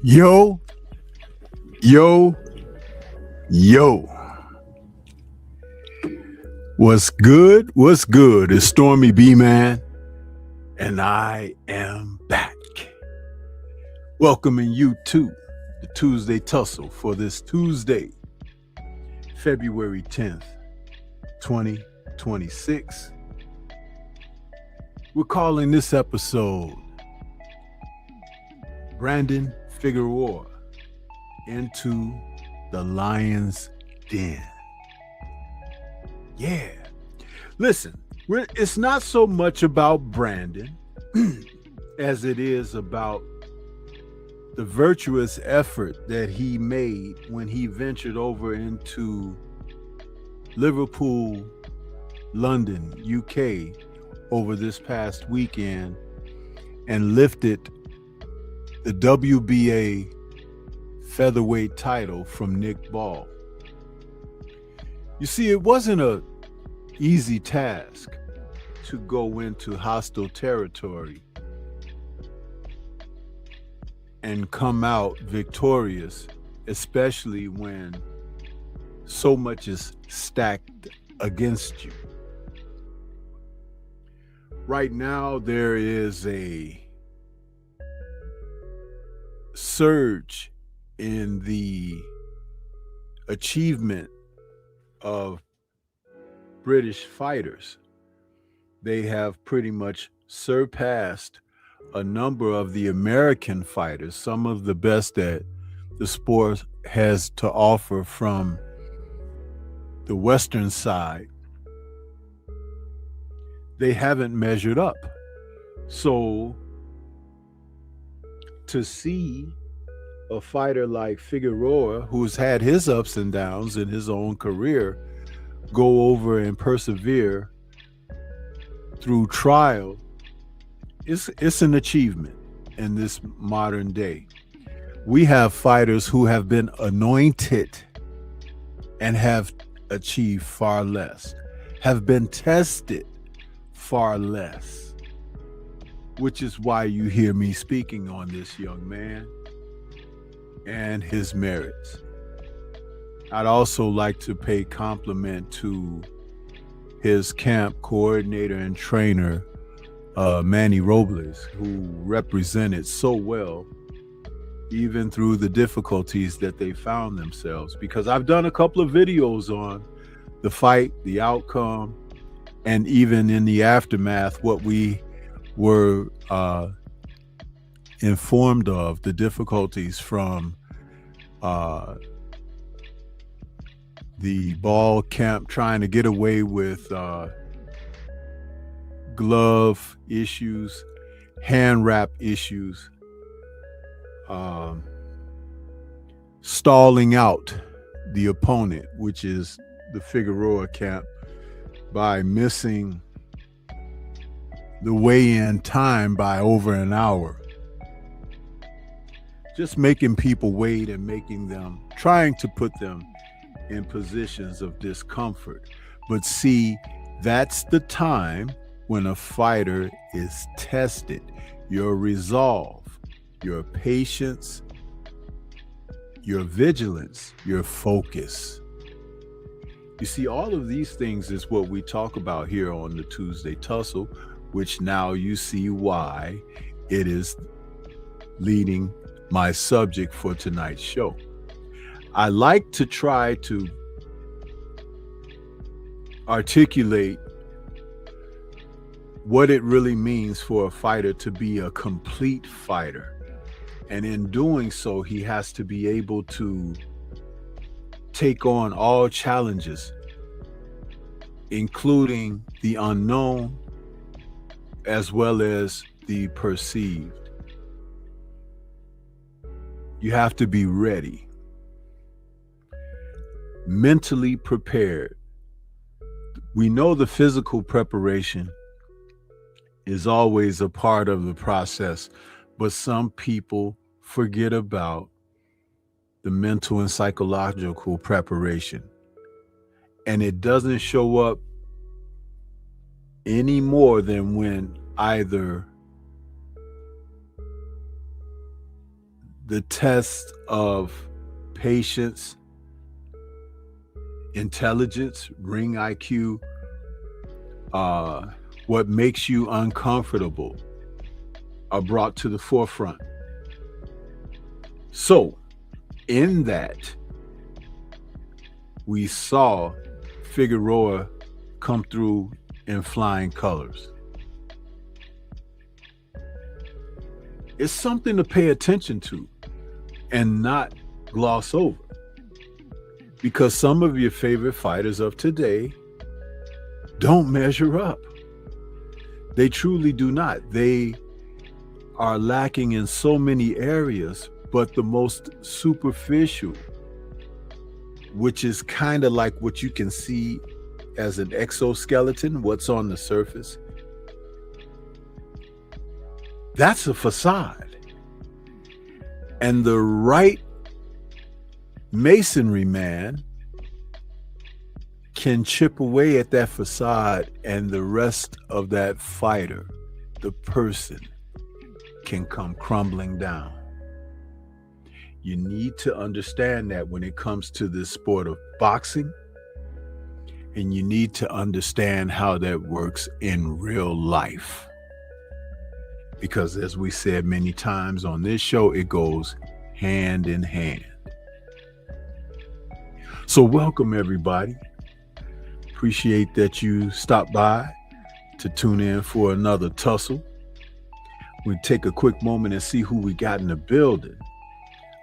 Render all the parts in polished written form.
Yo, yo, yo. What's good? What's good? It's Stormy B Man, and I am back. Welcoming you to the Tuesday Tussle for this Tuesday, February 10th, 2026. We're calling this episode Brandon Figueroa into the Lion's Den. Yeah. Listen, it's not so much about Brandon as it is about the virtuous effort that he made when he ventured over into Liverpool, London, UK over this past weekend and lifted the WBA featherweight title from Nick Ball. You see, it wasn't an easy task to go into hostile territory and come out victorious, especially when so much is stacked against you. Right now, there is a surge in the achievement of British fighters. They have pretty much surpassed a number of the American fighters, some of the best that the sport has to offer from the Western side. They haven't measured up. So to see a fighter like Figueroa, who's had his ups and downs in his own career, go over and persevere through trial, it's an achievement in this modern day. We have fighters who have been anointed and have achieved far less, have been tested far less, which is why you hear me speaking on this young man and his merits. I'd also like to pay compliment to his camp coordinator and trainer, Manny Robles, who represented so well, even through the difficulties that they found themselves. Because I've done a couple of videos on the fight, the outcome, and even in the aftermath, what we were informed of, the difficulties from the ball camp trying to get away with glove issues, hand wrap issues, stalling out the opponent, which is the Figueroa camp, by missing the weigh-in time by over an hour. Just making people wait and trying to put them in positions of discomfort. But see, that's the time when a fighter is tested. Your resolve, your patience, your vigilance, your focus. You see, all of these things is what we talk about here on the Tuesday Tussle, which now you see why it is leading my subject for tonight's show. I like to try to articulate what it really means for a fighter to be a complete fighter. And in doing so, he has to be able to take on all challenges, including the unknown as well as the perceived. You have to be ready, mentally prepared. We know the physical preparation is always a part of the process, but some people forget about the mental and psychological preparation. And it doesn't show up any more than when either the test of patience, intelligence, ring IQ, what makes you uncomfortable are brought to the forefront. So, in that, we saw Figueroa come through in flying colors. It's something to pay attention to and not gloss over, because some of your favorite fighters of today don't measure up. They truly do not. They are lacking in so many areas, but the most superficial, which is kind of like what you can see as an exoskeleton, what's on the surface, that's a facade. And the right masonry man can chip away at that facade, and the rest of that fighter, the person, can come crumbling down. You need to understand that when it comes to this sport of boxing, and you need to understand how that works in real life. Because as we said many times on this show, it goes hand in hand. So welcome everybody. Appreciate that you stopped by to tune in for another tussle. We take a quick moment and see who we got in the building.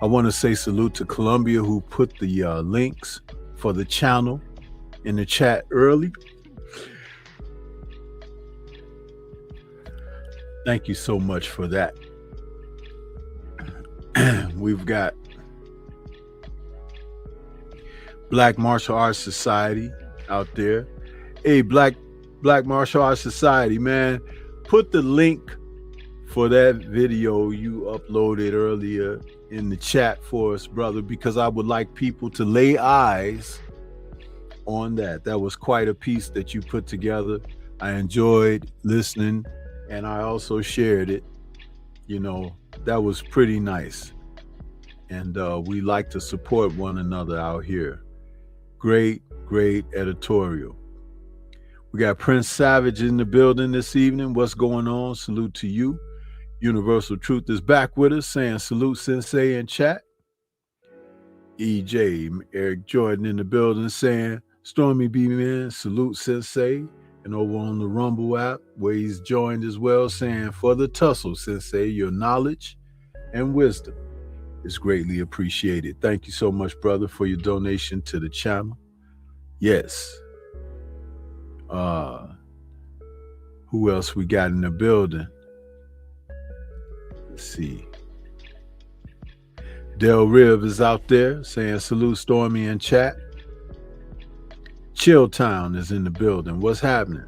I want to say salute to Columbia, who put the links for the channel in the chat early. Thank you so much for that. We've got Black Martial Arts Society out there. Hey, Black Martial Arts Society, man, put the link for that video you uploaded earlier in the chat for us, brother, because I would like people to lay eyes on that. That was quite a piece that you put together. I enjoyed listening, and I also shared it. You know, that was pretty nice. And we like to support one another out here. Great editorial. We got Prince Savage in the building this evening. What's going on? Salute to you. Universal Truth is back with us, saying salute Sensei in chat. EJ, Eric Jordan in the building saying, Stormy B-Man, salute Sensei. And over on the Rumble app, where he's joined as well, saying, for the tussle, Sensei, your knowledge and wisdom is greatly appreciated. Thank you so much, brother, for your donation to the channel. Yes. Who else we got in the building? Let's see. Del Riv is out there saying salute Stormy in chat. Chilltown is in the building. What's happening?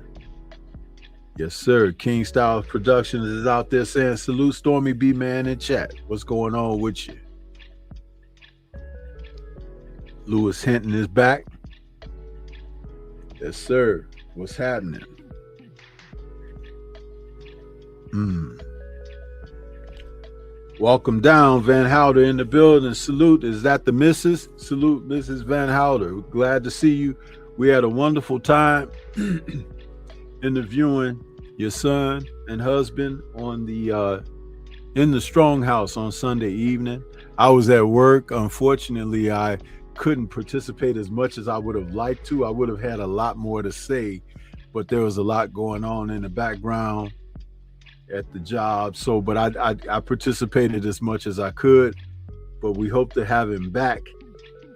Yes, sir. King Styles Productions is out there saying salute Stormy B-Man in chat. What's going on with you? Lewis Hinton is back. Yes, sir. What's happening? Welcome down, Van Houder in the building. Salute. Is that the missus? Salute, Mrs. Van Houder. Glad to see you. We had a wonderful time interviewing your son and husband on the in the Strong House on Sunday evening. I was at work. Unfortunately, I couldn't participate as much as I would have liked to. I would have had a lot more to say, but there was a lot going on in the background at the job. So, but I participated as much as I could, but we hope to have him back.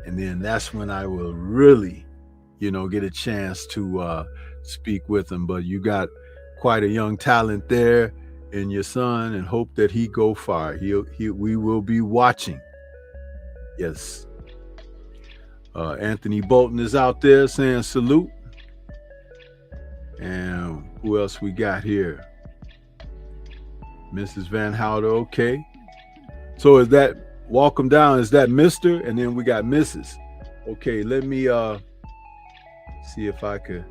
And then that's when I will really, get a chance to speak with him. But you got quite a young talent there in your son, and hope that he go far. We will be watching. Yes. Anthony Bolton is out there saying salute. And who else we got here? Mrs. Van Houder, okay. So is that, welcome down, is that Mr.? And then we got Mrs. Okay, let me see if I could,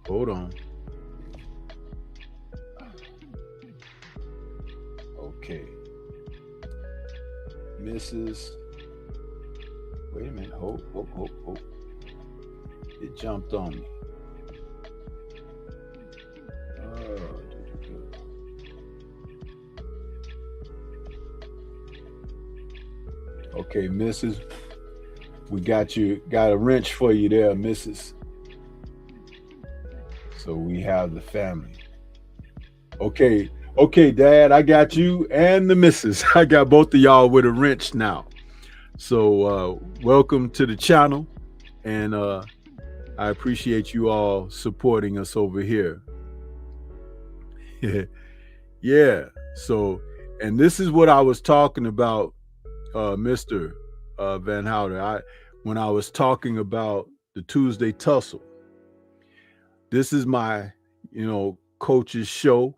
hold on. Okay. Mrs. Wait a minute, hold. It jumped on me. Okay, Mrs. We got a wrench for you there, Mrs. So we have the family. Okay, Dad, I got you and the missus. I got both of y'all with a wrench now. So welcome to the channel, and I appreciate you all supporting us over here. Yeah. So, and this is what I was talking about, Mr. Van Houder. When I was talking about the Tuesday Tussle, this is my, coach's show.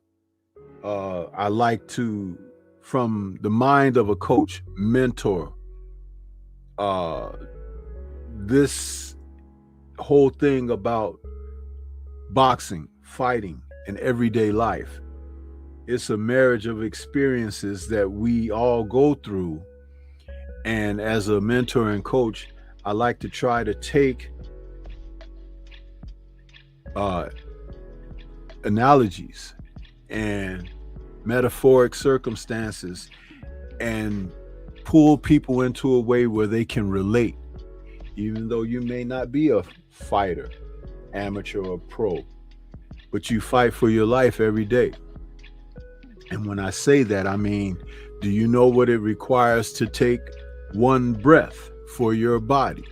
I like to, from the mind of a coach, mentor. This whole thing about boxing, fighting, and everyday life. It's a marriage of experiences that we all go through. And as a mentor and coach, I like to try to take uh, analogies and metaphoric circumstances and pull people into a way where they can relate, even though you may not be a fighter, amateur or pro, but you fight for your life every day. And when I say that, I mean, do you know what it requires to take one breath for your body?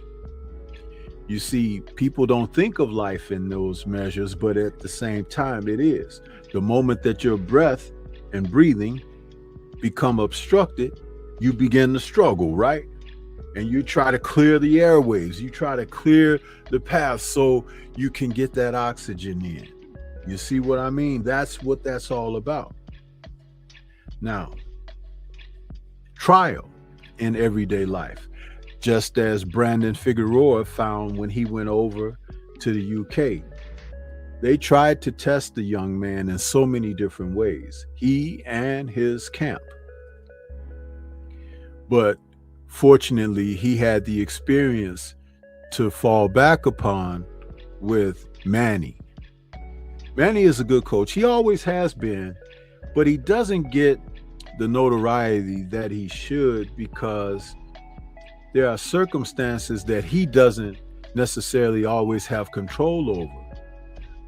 You see, people don't think of life in those measures, but at the same time, it is. The moment that your breath and breathing become obstructed, you begin to struggle, right? And you try to clear the airways, you try to clear the path so you can get that oxygen in. You see what I mean? That's what that's all about. Now, trial in everyday life, just as Brandon Figueroa found when he went over to the UK. They tried to test the young man in so many different ways, he and his camp. But fortunately, he had the experience to fall back upon with Manny. Manny is a good coach. He always has been, but he doesn't get the notoriety that he should because there are circumstances that he doesn't necessarily always have control over.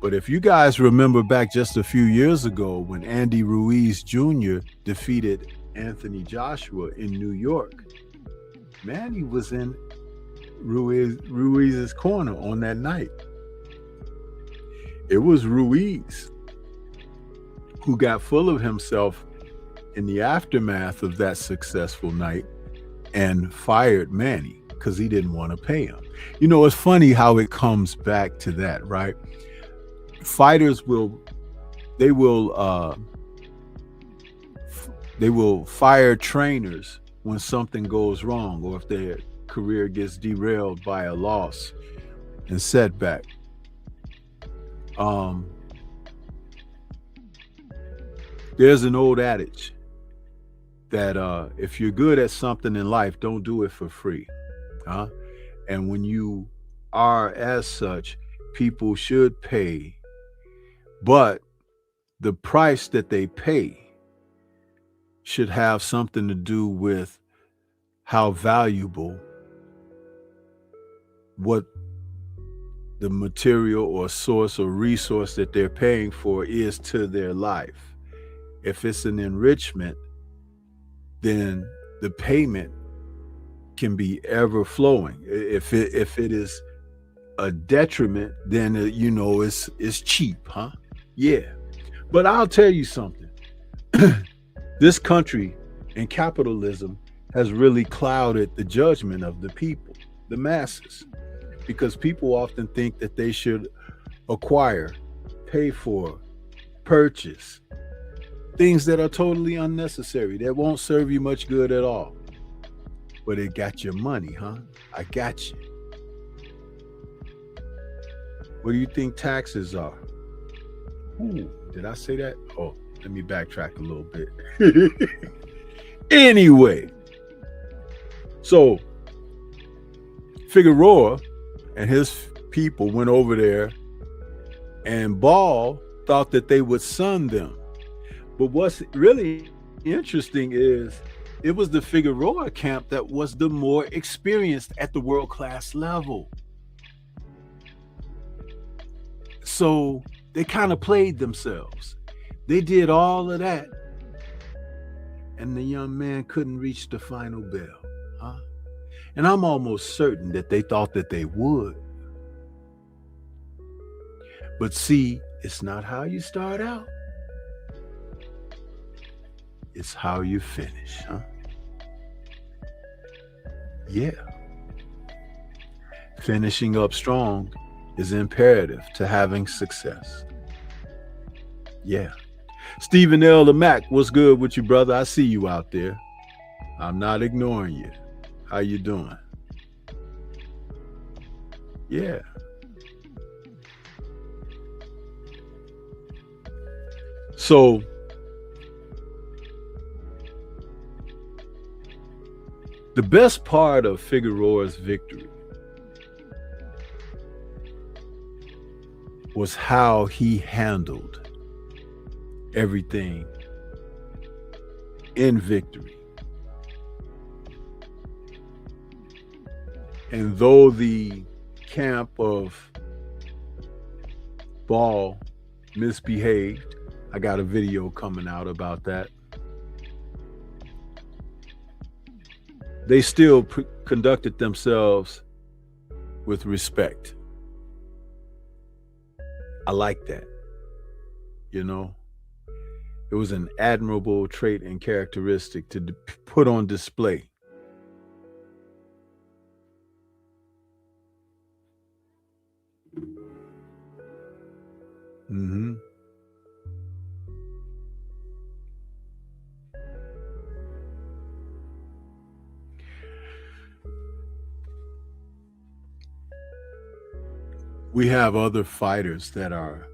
But if you guys remember back just a few years ago when Andy Ruiz Jr. defeated Anthony Joshua in New York, Manny was in Ruiz's corner on that night. It was Ruiz who got full of himself in the aftermath of that successful night and fired Manny because he didn't want to pay him. You know, it's funny how it comes back to that, right? Fighters will fire trainers when something goes wrong or if their career gets derailed by a loss and setback. There's an old adage that if you're good at something in life, don't do it for free. And when you are as such, people should pay, but the price that they pay should have something to do with how valuable what the material or source or resource that they're paying for is to their life. If it's an enrichment, then the payment can be ever flowing. If it is a detriment, then it's cheap, huh? Yeah. But I'll tell you something. This country and capitalism has really clouded the judgment of the people, the masses, because people often think that they should acquire, pay for, purchase things that are totally unnecessary, that won't serve you much good at all. But it got your money, huh? I got you. What do you think taxes are? Ooh, did I say that? Oh, let me backtrack a little bit. Anyway, so Figueroa and his people went over there, and Ball thought that they would sun them. But what's really interesting is it was the Figueroa camp that was the more experienced at the world-class level. So they kind of played themselves. They did all of that, and the young man couldn't reach the final bell, huh? And I'm almost certain that they thought that they would. But see, it's not how you start out. It's how you finish, huh? Yeah. Finishing up strong is imperative to having success. Yeah. Stephen L. the Mac, what's good with you, brother? I see you out there. I'm not ignoring you. How you doing? Yeah. So the best part of Figueroa's victory was how he handled everything in victory. And though the camp of Ball misbehaved, I got a video coming out about that, they still conducted themselves with respect. I like that. You know, it was an admirable trait and characteristic to put on display. Mm-hmm. We have other fighters that are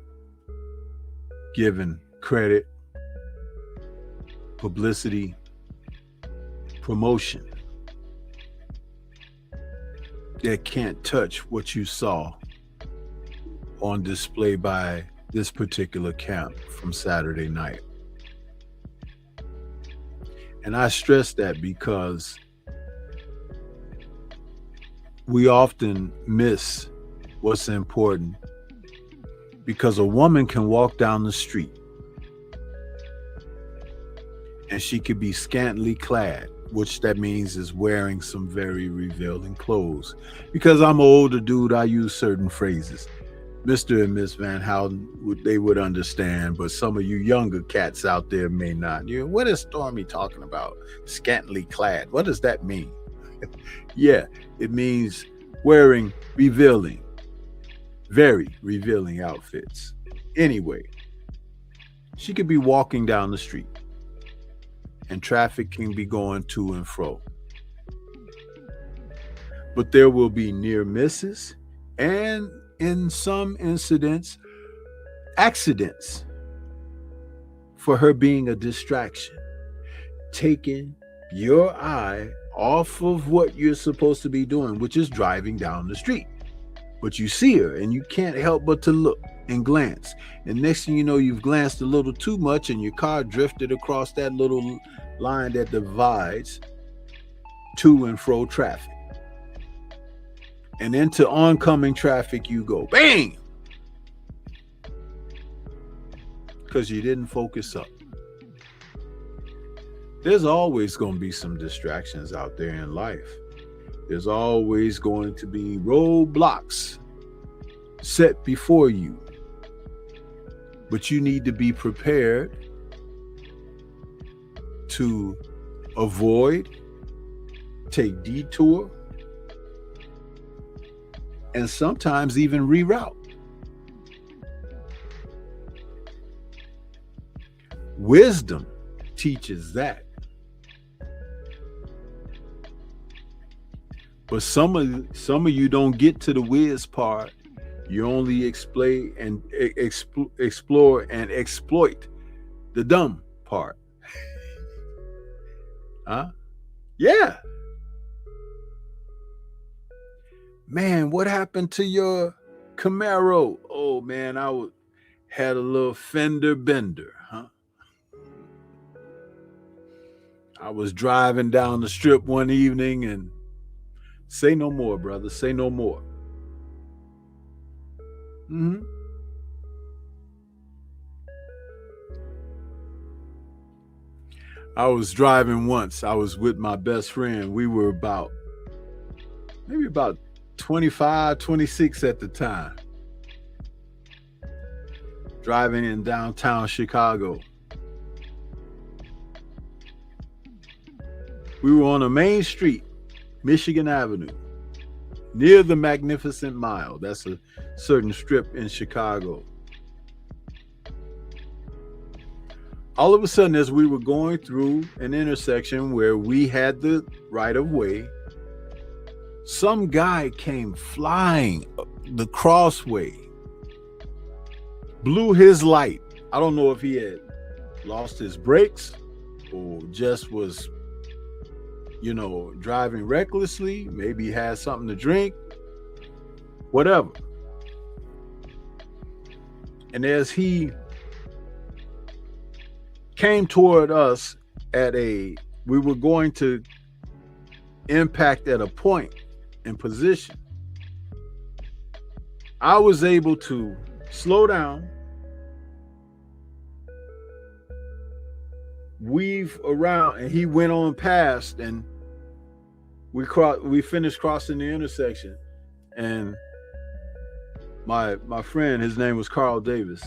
given credit, publicity, promotion that can't touch what you saw on display by this particular camp from Saturday night. And I stress that because we often miss what's important, because a woman can walk down the street and she could be scantily clad, which that means is wearing some very revealing clothes. Because I'm an older dude, I use certain phrases. Mr. and Miss Van Houten, they would understand, but some of you younger cats out there may not. You know, what is Stormy talking about? Scantily clad. What does that mean? Yeah, it means wearing revealing, very revealing outfits. Anyway, she could be walking down the street and traffic can be going to and fro. But there will be near misses and, in some incidents, accidents for her being a distraction, taking your eye off of what you're supposed to be doing, which is driving down the street. But you see her and you can't help but to look and glance. And next thing you know, you've glanced a little too much and your car drifted across that little line that divides to and fro traffic. And into oncoming traffic you go, bang! Because you didn't focus up. There's always going to be some distractions out there in life. There's always going to be roadblocks set before you. But you need to be prepared to avoid, take detour, and sometimes even reroute. Wisdom teaches that. But some of you don't get to the whiz part. You only explore and exploit the dumb part. Huh? Yeah. Man, what happened to your Camaro? Oh man, had a little fender bender, huh? I was driving down the strip one evening and say no more, brother. Say no more. Mm-hmm. I was driving once. I was with my best friend. We were maybe about 25, 26 at the time. Driving in downtown Chicago. We were on a main street, Michigan Avenue, near the Magnificent Mile. That's a certain strip in Chicago. All of a sudden, as we were going through an intersection where we had the right of way, some guy came flying the crossway, blew his light. I don't know if he had lost his brakes or just was, driving recklessly, maybe had something to drink, whatever. And as he came toward us we were going to impact at a point and position, I was able to slow down, weave around, and he went on past, and we finished crossing the intersection. And my friend, his name was Carl Davis,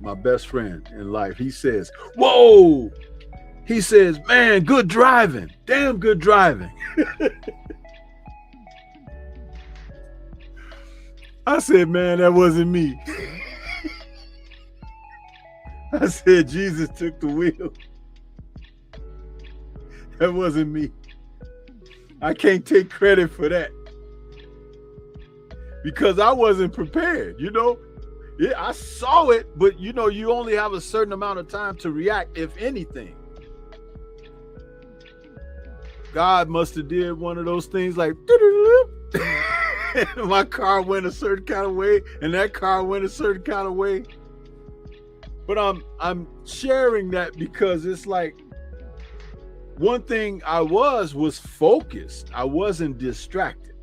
my best friend in life, he says, "Whoa!" He says, "Man, good driving. Damn good driving." I said, "Man, that wasn't me." I said, "Jesus took the wheel. That wasn't me. I can't take credit for that because I wasn't prepared, Yeah, I saw it, but you only have a certain amount of time to react, if anything. God must have did one of those things like my car went a certain kind of way, and that car went a certain kind of way. But I'm sharing that because it's like, one thing I was focused. I wasn't distracted.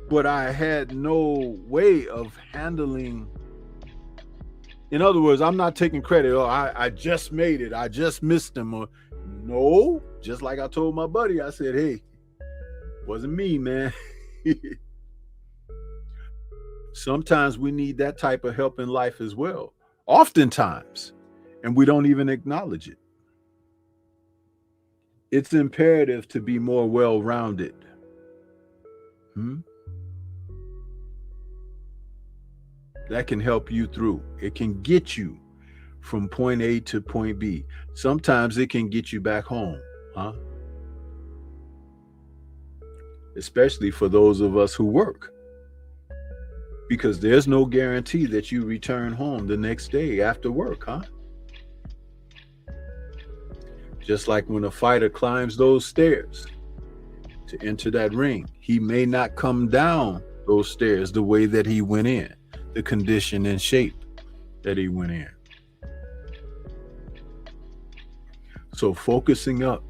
But I had no way of handling. In other words, I'm not taking credit. Oh, I just made it. I just missed him. Or no, just like I told my buddy, I said, "Hey, wasn't me, man." Sometimes we need that type of help in life as well. Oftentimes, and we don't even acknowledge it. It's imperative to be more well-rounded. That can help you through. It can get you from point A to point B. Sometimes it can get you back home, especially for those of us who work, because there's no guarantee that you return home the next day after work, Just like when a fighter climbs those stairs to enter that ring, he may not come down those stairs the way that he went in, the condition and shape that he went in. So focusing up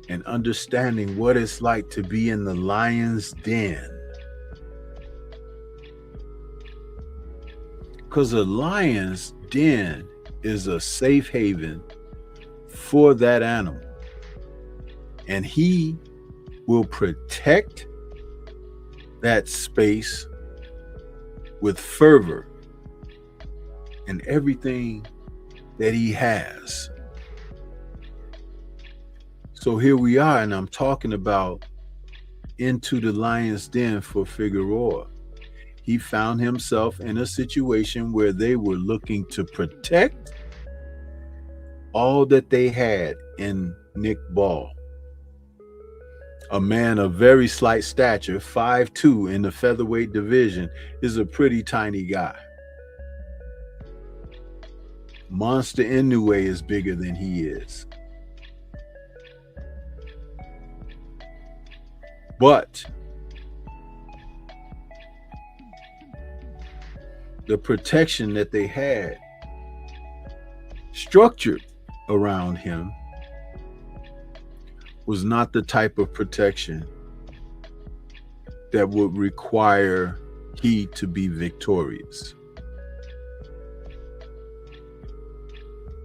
and understanding what it's like to be in the lion's den. Because a lion's den is a safe haven for that animal. And he will protect that space with fervor and everything that he has. So here we are, and I'm talking about Into the Lion's Den for Figueroa. He found himself in a situation where they were looking to protect all that they had in Nick Ball, a man of very slight stature, 5'2" in the featherweight division, is a pretty tiny guy. Monster Inoue is bigger than he is. But the protection that they had structured around him was not the type of protection that would require he to be victorious.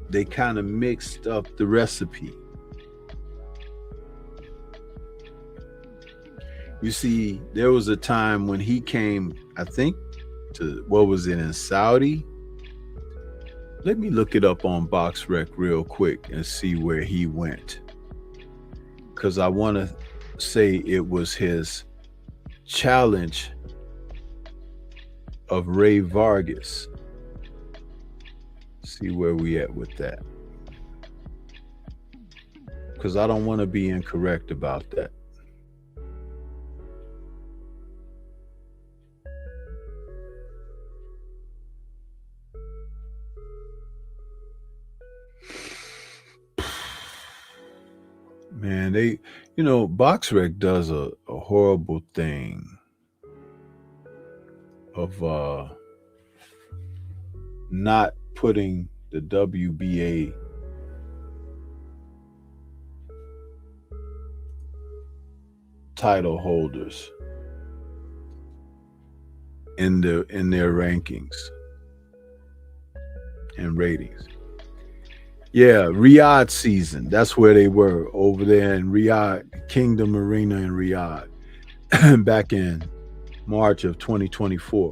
They kind of mixed up the recipe. You see, there was a time when he came, I think, to, what was it, in Saudi? Let me look it up on BoxRec real quick and see where he went. Because I want to say it was his challenge of Ray Vargas. See where we at with that. Because I don't want to be incorrect about that. Man, BoxRec does a horrible thing of not putting the WBA title holders in their rankings and ratings. Yeah, Riyadh season. That's where they were, over there in Riyadh, Kingdom Arena in Riyadh, back in March of 2024.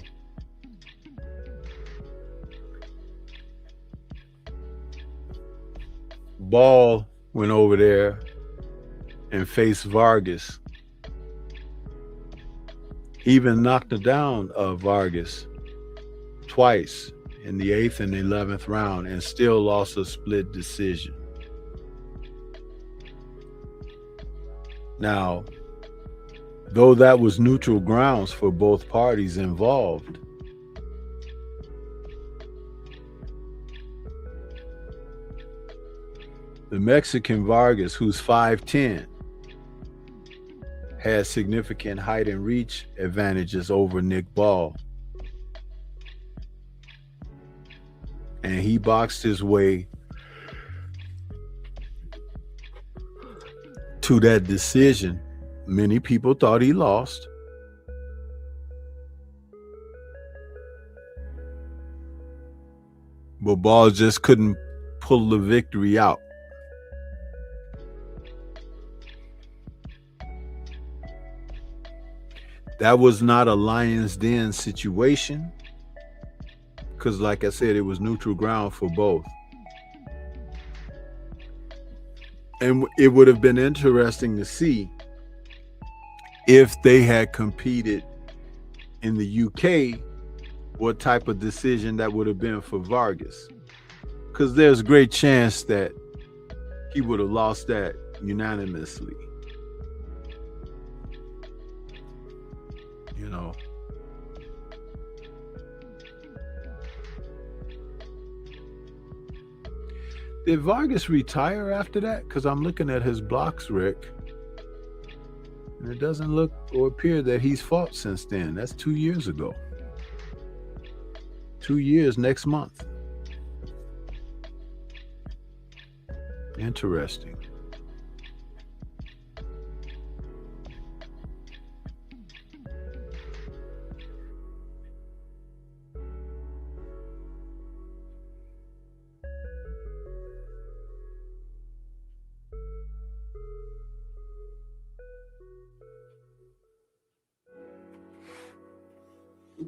Ball went over there and faced Vargas. He even knocked down Vargas twice in the 8th and 11th round, and still lost a split decision. Now, though that was neutral grounds for both parties involved, the Mexican Vargas, who's 5'10", has significant height and reach advantages over Nick Ball. And he boxed his way to that decision. Many people thought he lost. But Ball just couldn't pull the victory out. That was not a Lion's Den situation, because like I said, it was neutral ground for both. And it would have been interesting to see if they had competed in the UK, what type of decision that would have been for Vargas. Because there's a great chance that he would have lost that unanimously. You know. Did Vargas retire after that? Because I'm looking at his blocks, Rick, and it doesn't look or appear that he's fought since then. That's 2 years ago. 2 years next month. Interesting.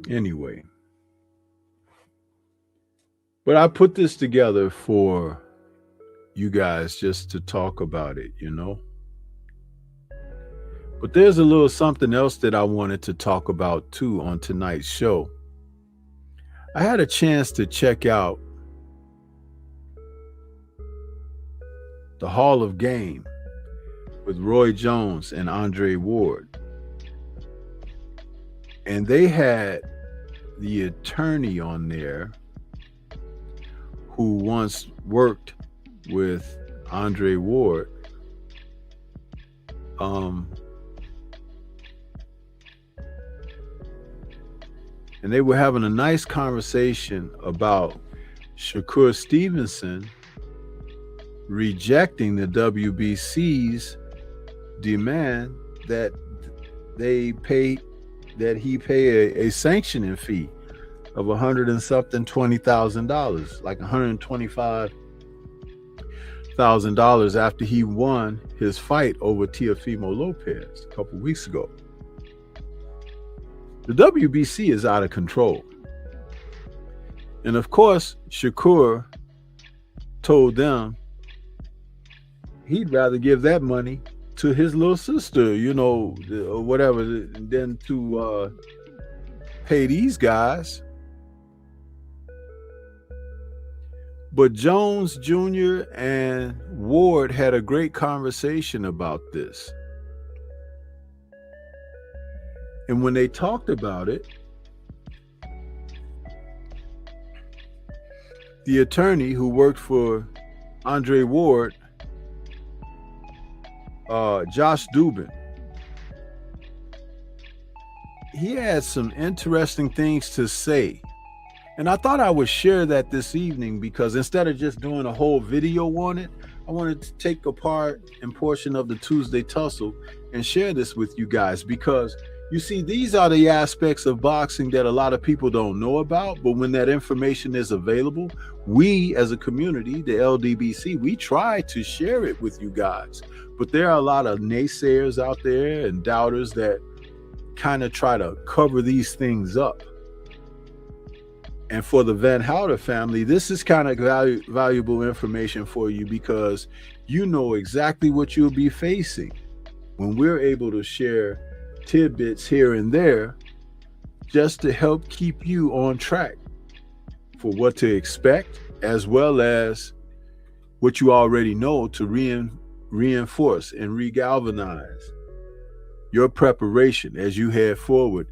Anyway, but I put this together for you guys just to talk about it, you know. But there's a little something else that I wanted to talk about too on tonight's show. I had a chance to check out the Hall of Game with Roy Jones and Andre Ward. And they had the attorney on there who once worked with Andre Ward. And they were having a nice conversation about Shakur Stevenson rejecting the WBC's demand that he pay a sanctioning fee of $120,000, like $125,000 after he won his fight over Teofimo Lopez a couple weeks ago. The WBC is out of control. And of course, Shakur told them he'd rather give that money to his little sister, you know, or whatever, than to pay these guys. But Jones Jr. and Ward had a great conversation about this. And when they talked about it, the attorney who worked for Andre Ward Josh Dubin, he had some interesting things to say. And I thought I would share that this evening because instead of just doing a whole video on it, I wanted to take a part and portion of the Tuesday Tussle and share this with you guys because you see, these are the aspects of boxing that a lot of people don't know about. But when that information is available, we as a community, the LDBC, we try to share it with you guys. But there are a lot of naysayers out there and doubters that kind of try to cover these things up. And for the Van Houter family, this is kind of valuable information for you because you know exactly what you'll be facing when we're able to share tidbits here and there just to help keep you on track for what to expect, as well as what you already know to reinforce and regalvanize your preparation as you head forward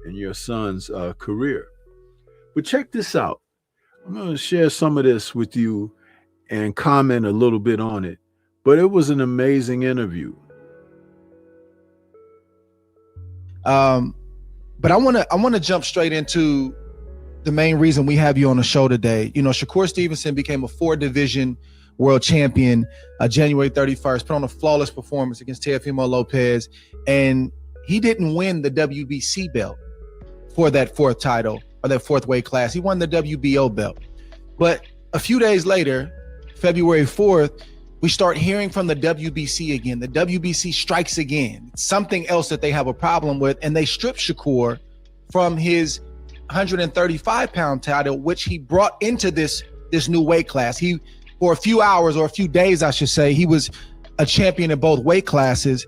in your son's career. But check this out. I'm going to share some of this with you and comment a little bit on it. But it was an amazing interview. But I want to jump straight into the main reason we have you on the show today. You know, Shakur Stevenson became a 4-division world champion January 31st, put on a flawless performance against Teofimo Lopez, and he didn't win the WBC belt for that 4th title or that 4th weight class. He won the WBO belt. But a few days later, February 4th, we start hearing from the WBC again. The WBC strikes again. It's something else that they have a problem with, and they strip Shakur from his 135-pound title, which he brought into this new weight class. He, for a few hours or a few days, I should say, he was a champion in both weight classes.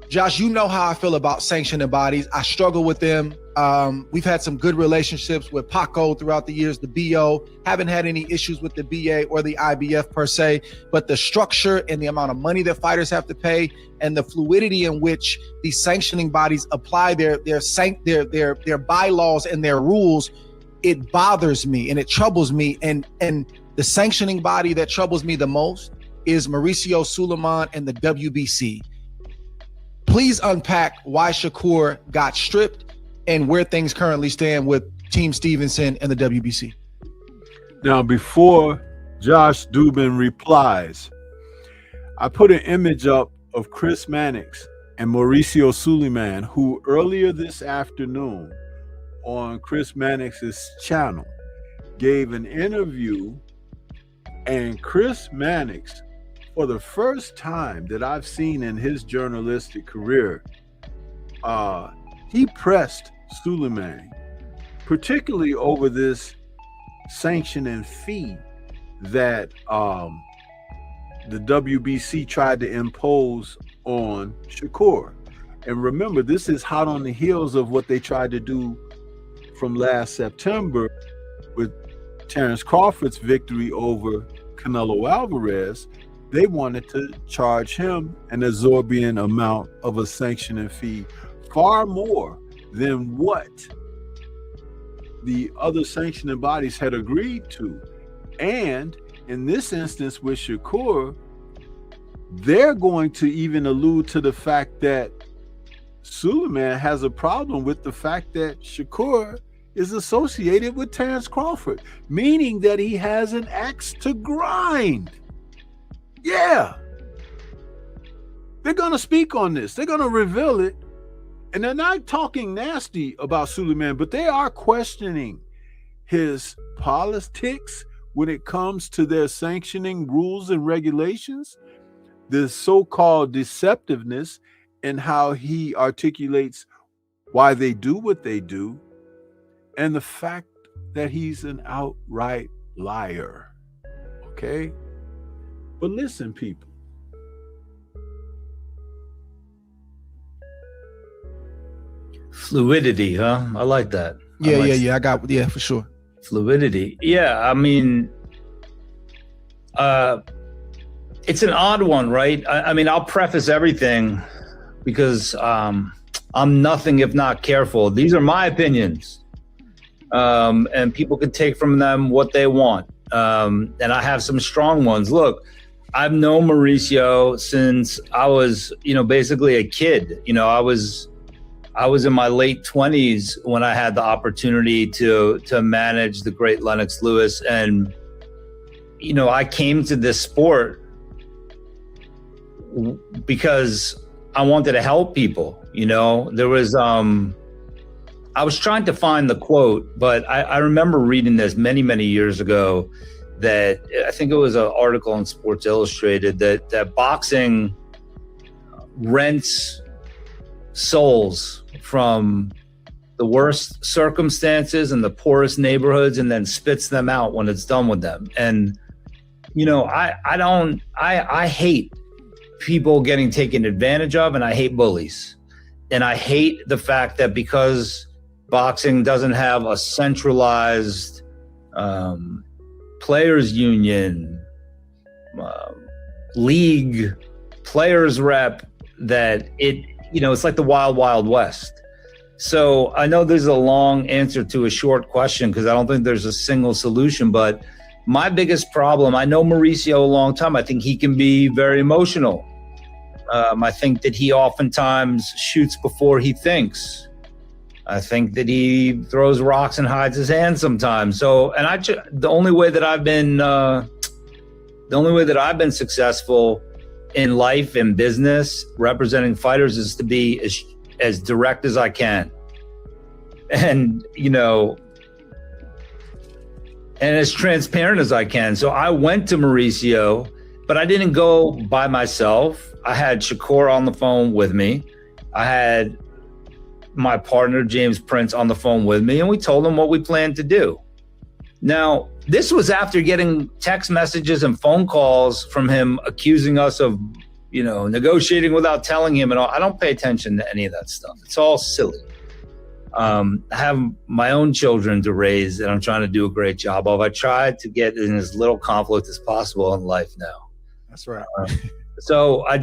Josh, you know how I feel about sanctioning bodies. I struggle with them. We've had some good relationships with Paco throughout the years, the BO. Haven't had any issues with the BA or the IBF per se, but the structure and the amount of money that fighters have to pay and the fluidity in which these sanctioning bodies apply their bylaws and their rules, it bothers me and it troubles me. And the sanctioning body that troubles me the most is Mauricio Suleiman and the WBC. Please unpack why Shakur got stripped and where things currently stand with Team Stevenson and the WBC. Now, before Josh Dubin replies, I put an image up of Chris Mannix and Mauricio Suleiman, who earlier this afternoon on Chris Mannix's channel gave an interview, and Chris Mannix, for the first time that I've seen in his journalistic career, he pressed Suleiman, particularly over this sanctioning fee that the WBC tried to impose on Shakur. And remember, this is hot on the heels of what they tried to do from last September with Terrence Crawford's victory over Canelo Alvarez. They wanted to charge him an exorbitant amount of a sanctioning fee, far more than what the other sanctioning bodies had agreed to. And in this instance with Shakur, they're going to even allude to the fact that Suleiman has a problem with the fact that Shakur is associated with Terrence Crawford, meaning that he has an axe to grind. Yeah. They're going to speak on this. They're going to reveal it. And they're not talking nasty about Suleiman, but they are questioning his politics when it comes to their sanctioning rules and regulations, the so-called deceptiveness and how he articulates why they do what they do, and the fact that he's an outright liar. Okay? But listen, people. Fluidity, huh? I like that. Yeah, for sure. Fluidity. Yeah, I mean, it's an odd one, right? I mean, I'll preface everything because I'm nothing if not careful. These are my opinions, and people can take from them what they want. And I have some strong ones. Look, I've known Mauricio since I was, basically a kid. I was in my late 20s when I had the opportunity to manage the great Lennox Lewis. And, I came to this sport because I wanted to help people. There was, I was trying to find the quote, but I remember reading this many, many years ago, that I think it was an article in Sports Illustrated that boxing rents souls from the worst circumstances and the poorest neighborhoods, and then spits them out when it's done with them. And I hate people getting taken advantage of, and I hate bullies, and I hate the fact that because boxing doesn't have a centralized players union, league, players rep, that it's like the wild, wild west. So I know there's a long answer to a short question, because I don't think there's a single solution, but my biggest problem, I know Mauricio a long time. I think he can be very emotional. I think that he oftentimes shoots before he thinks. I think that he throws rocks and hides his hands sometimes. So, and the only way that I've been successful in life and business representing fighters is to be as direct as I can, and and as transparent as I can. So I went to Mauricio, but I didn't go by myself. I had Shakur on the phone with me. I had my partner, James Prince, on the phone with me, and we told him what we planned to do. Now, this was after getting text messages and phone calls from him accusing us of, negotiating without telling him and all. I don't pay attention to any of that stuff. It's all silly. I have my own children to raise, and I'm trying to do a great job of. I try to get in as little conflict as possible in life now. That's right. So I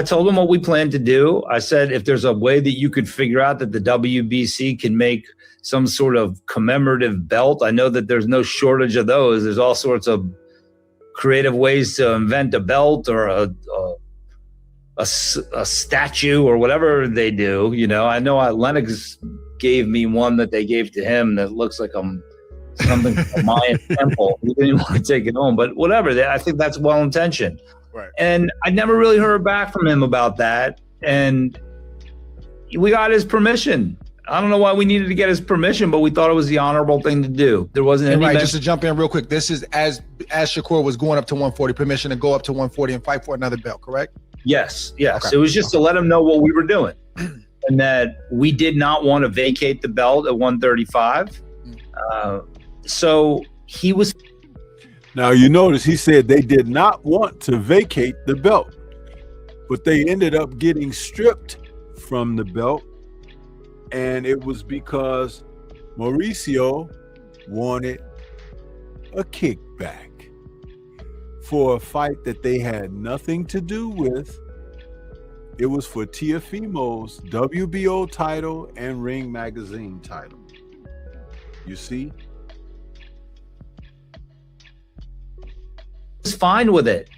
told him what we planned to do. I said, if there's a way that you could figure out that the WBC can make some sort of commemorative belt, I know that there's no shortage of those. There's all sorts of creative ways to invent a belt or a statue or whatever they do. I know Lennox gave me one that they gave to him that looks like something from a Mayan temple. He didn't want to take it home, but whatever. I think that's well-intentioned. Right. And I never really heard back from him about that. And we got his permission. I don't know why we needed to get his permission, but we thought it was the honorable thing to do. There wasn't any. Right, just to jump in real quick, this is as Shakur was going up to 140, permission to go up to 140 and fight for another belt, correct? Yes. Okay. It was just to let him know what we were doing, and that we did not want to vacate the belt at 135. So he was. Now, you notice he said they did not want to vacate the belt, but they ended up getting stripped from the belt. And it was because Mauricio wanted a kickback for a fight that they had nothing to do with. It was for Teofimo's WBO title and Ring Magazine title. You see? Was fine with it.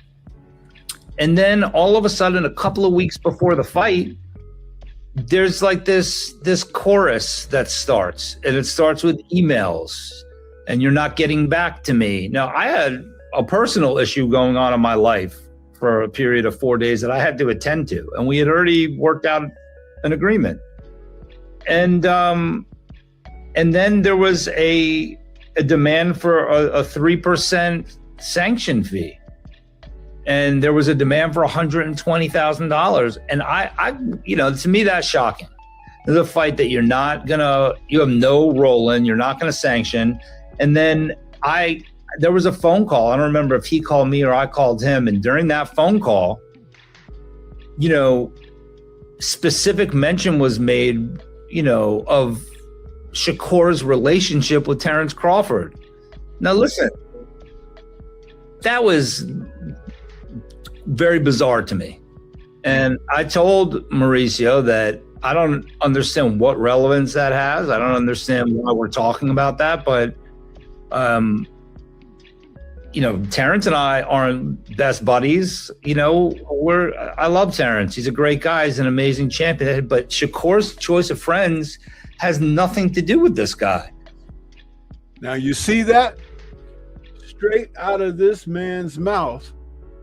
And then all of a sudden, a couple of weeks before the fight, there's like this chorus that starts, and it starts with emails, and you're not getting back to me. Now, I had a personal issue going on in my life for a period of 4 days that I had to attend to, and we had already worked out an agreement. And then there was a demand for a 3% sanction fee. And there was a demand for $120,000. And I to me, that's shocking. There's a fight that you have no role in, you're not going to sanction. And then there was a phone call. I don't remember if he called me or I called him. And during that phone call, specific mention was made, of Shakur's relationship with Terrence Crawford. Now, listen, that was very bizarre to me. And I told Mauricio that I don't understand what relevance that has. I don't understand why we're talking about that, but Terrence and I aren't best buddies. I love Terrence. He's a great guy. He's an amazing champion. But Shakur's choice of friends has nothing to do with this guy. Now you see that? Straight out of this man's mouth,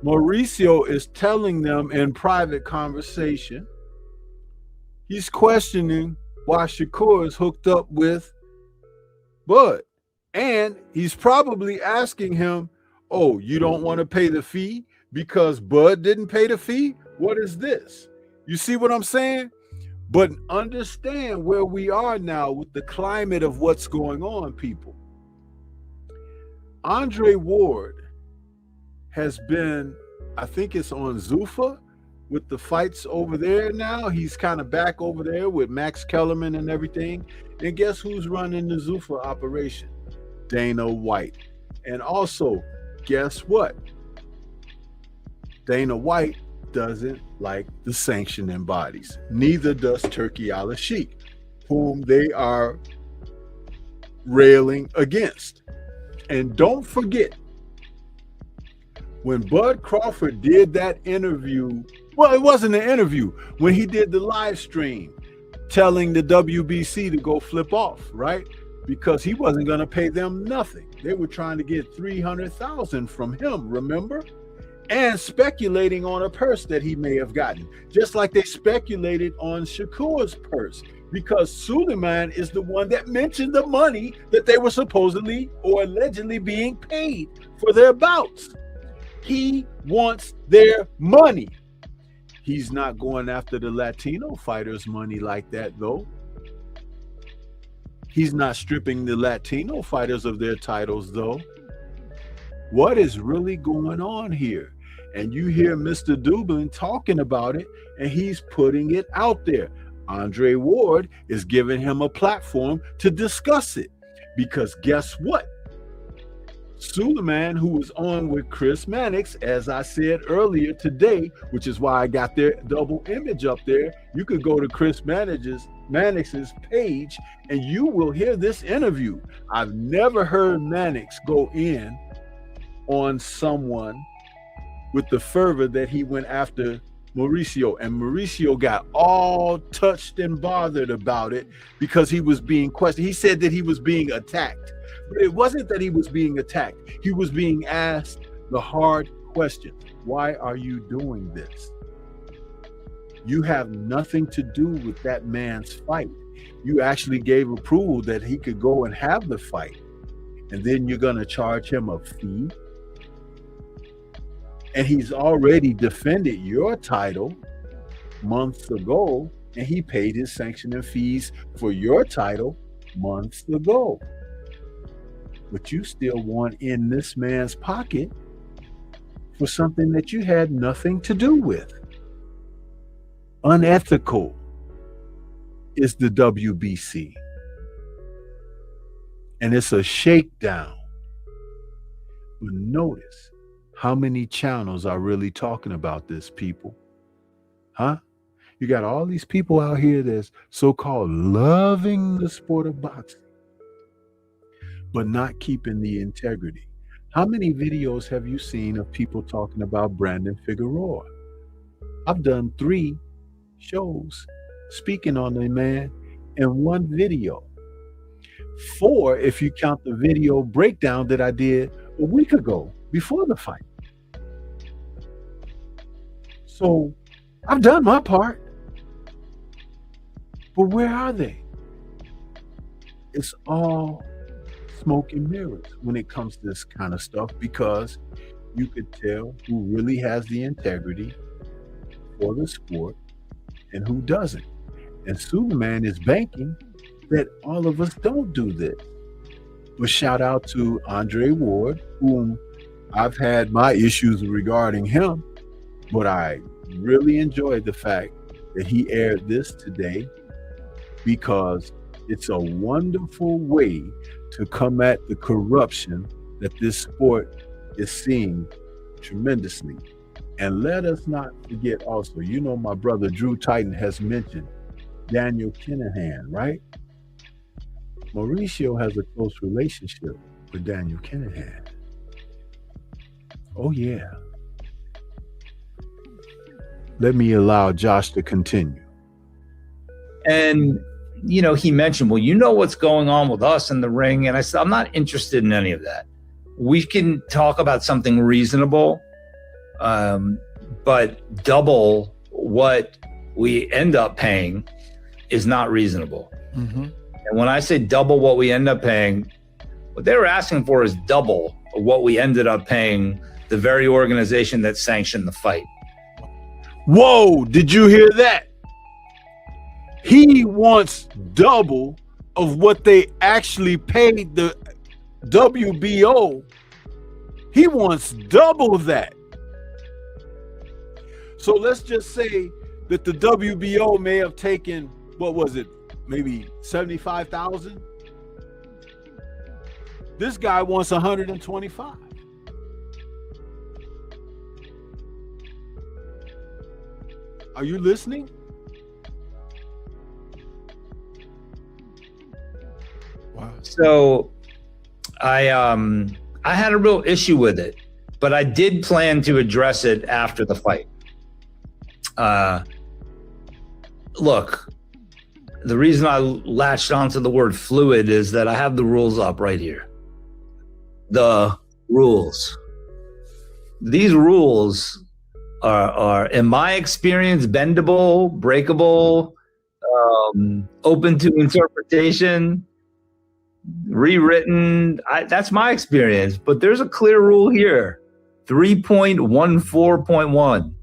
Mauricio is telling them in private conversation, he's questioning why Shakur is hooked up with Bud. And he's probably asking him, oh, you don't want to pay the fee because Bud didn't pay the fee? What is this? You see what I'm saying? But understand where we are now with the climate of what's going on, people. Andre Ward has been, I think it's on Zuffa with the fights over there now. He's kind of back over there with Max Kellerman and everything. And guess who's running the Zuffa operation? Dana White. And also, guess what? Dana White doesn't like the sanctioning bodies. Neither does Turki Al-Sheikh, whom they are railing against. And don't forget, when Bud Crawford did that interview, well, it wasn't an interview, when he did the live stream telling the WBC to go flip off, right? Because he wasn't going to pay them nothing. They were trying to get $300,000 from him, remember? And speculating on a purse that he may have gotten, just like they speculated on Shakur's purse, because Suleiman is the one that mentioned the money that they were supposedly or allegedly being paid for their bouts. He wants their money. He's not going after the Latino fighters' money like that, though. He's not stripping the Latino fighters of their titles, though. What is really going on here? And you hear Mr. Dublin talking about it, and he's putting it out there. Andre Ward is giving him a platform to discuss it. Because guess what? Suleiman, who was on with Chris Mannix, as I said earlier today, which is why I got their double image up there. You could go to Chris Mannix's page and you will hear this interview. I've never heard Mannix go in on someone with the fervor that he went after Mauricio, and Mauricio got all touched and bothered about it because he was being questioned. He said that he was being attacked, but it wasn't that he was being attacked. He was being asked the hard question: why are you doing this? You have nothing to do with that man's fight. You actually gave approval that he could go and have the fight, and then you're going to charge him a fee. And he's already defended your title months ago, and he paid his sanctioning fees for your title months ago. But you still want in this man's pocket for something that you had nothing to do with. Unethical is the WBC. And it's a shakedown. But notice how many channels are really talking about this, people? Huh? You got all these people out here that's so-called loving the sport of boxing, but not keeping the integrity. How many videos have you seen of people talking about Brandon Figueroa? I've done 3 shows speaking on the man in one video. 4 if you count the video breakdown that I did a week ago before the fight. So I've done my part. But where are they? It's all smoke and mirrors when it comes to this kind of stuff, because you could tell who really has the integrity for the sport and who doesn't. And Suleiman is banking that all of us don't do this. But shout out to Andre Ward, whom I've had my issues regarding him, but I really enjoyed the fact that he aired this today, because it's a wonderful way to come at the corruption that this sport is seeing tremendously. And let us not forget also, you know, my brother Drew Titan has mentioned Daniel Kinahan, right? Mauricio has a close relationship with Daniel Kinahan. Oh, yeah. Let me allow Josh to continue. And, you know, he mentioned, well, you know what's going on with us in the ring. And I said, I'm not interested in any of that. We can talk about something reasonable, but double what we end up paying is not reasonable. Mm-hmm. And when I say double what we end up paying, what they were asking for is double what we ended up paying the very organization that sanctioned the fight. Whoa, did you hear that? He wants double of what they actually paid the WBO. He wants double that. So let's just say that the WBO may have taken, what was it, maybe 75,000? This guy wants 125. Are you listening? Wow. So I had a real issue with it, but I did plan to address it after the fight. Look, the reason I latched onto the word fluid is that I have the rules up right here. The rules. These rules are, in my experience, bendable, breakable, open to interpretation, rewritten. That's my experience. But there's a clear rule here. 3.14.1.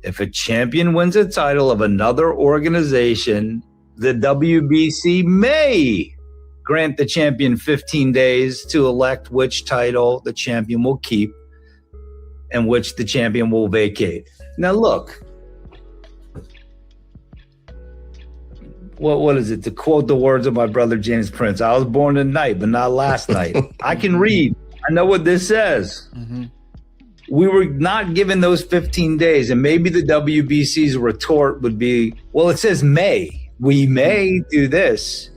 If a champion wins a title of another organization, the WBC may grant the champion 15 days to elect which title the champion will keep and which the champion will vacate. Now look, what is it? To quote the words of my brother James Prince, I was born tonight, but not last night. I can read. I know what this says. Mm-hmm. We were not given those 15 days, and maybe the WBC's retort would be, well, it says may. We may do this.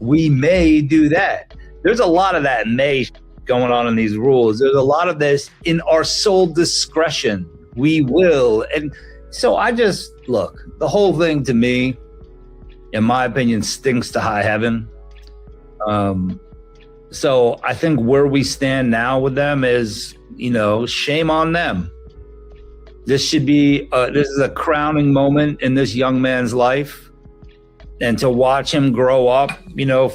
We may do that. There's a lot of that may going on in these rules. There's a lot of this in our sole discretion. We will. And so I just, look, the whole thing to me, in my opinion, stinks to high heaven. So I think where we stand now with them is, you know, shame on them. This should be, this is a crowning moment in this young man's life. And to watch him grow up, you know,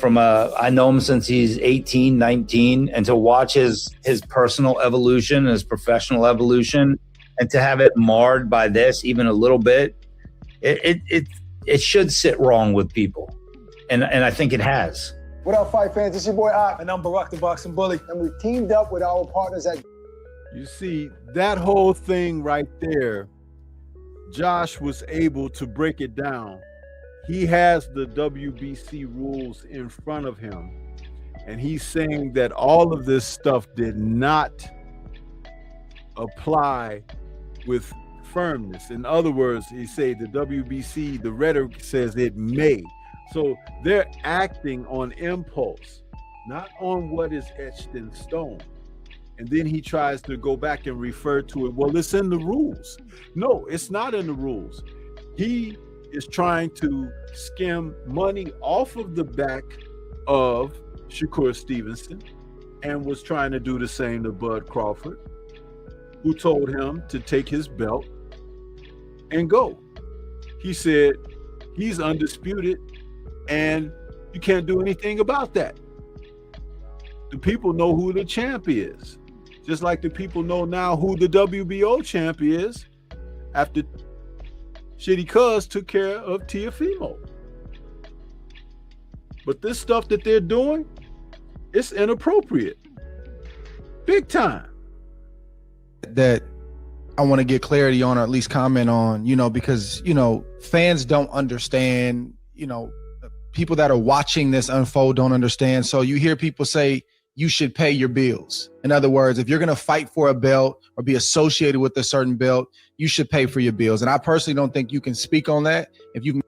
I know him since he's 18, 19, and to watch his personal evolution, his professional evolution, and to have it marred by this even a little bit, it should sit wrong with people. And I think it has. What up, fight fans? It's your boy Op, and I'm Barack the Boxing Bully, and we've teamed up with our partners at... You see, that whole thing right there, Josh was able to break it down. He has the WBC rules in front of him, and he's saying that all of this stuff did not apply with firmness. In other words, he say the WBC, the rhetoric says it may. So they're acting on impulse, not on what is etched in stone. And then he tries to go back and refer to it. Well, it's in the rules. No, it's not in the rules. He is trying to skim money off of the back of Shakur Stevenson and was trying to do the same to Bud Crawford, who told him to take his belt and go. He said he's undisputed and you can't do anything about that. The people know who the champ is, just like the people know now who the WBO champ is after Shitty Cuz took care of Teofimo. But this stuff that they're doing, it's inappropriate. Big time. That I want to get clarity on, or at least comment on, you know, because, you know, fans don't understand, you know, people that are watching this unfold don't understand. So you hear people say you should pay your bills. In other words, if you're going to fight for a belt or be associated with a certain belt, you should pay for your bills. And I personally don't think you can speak on that. If you can.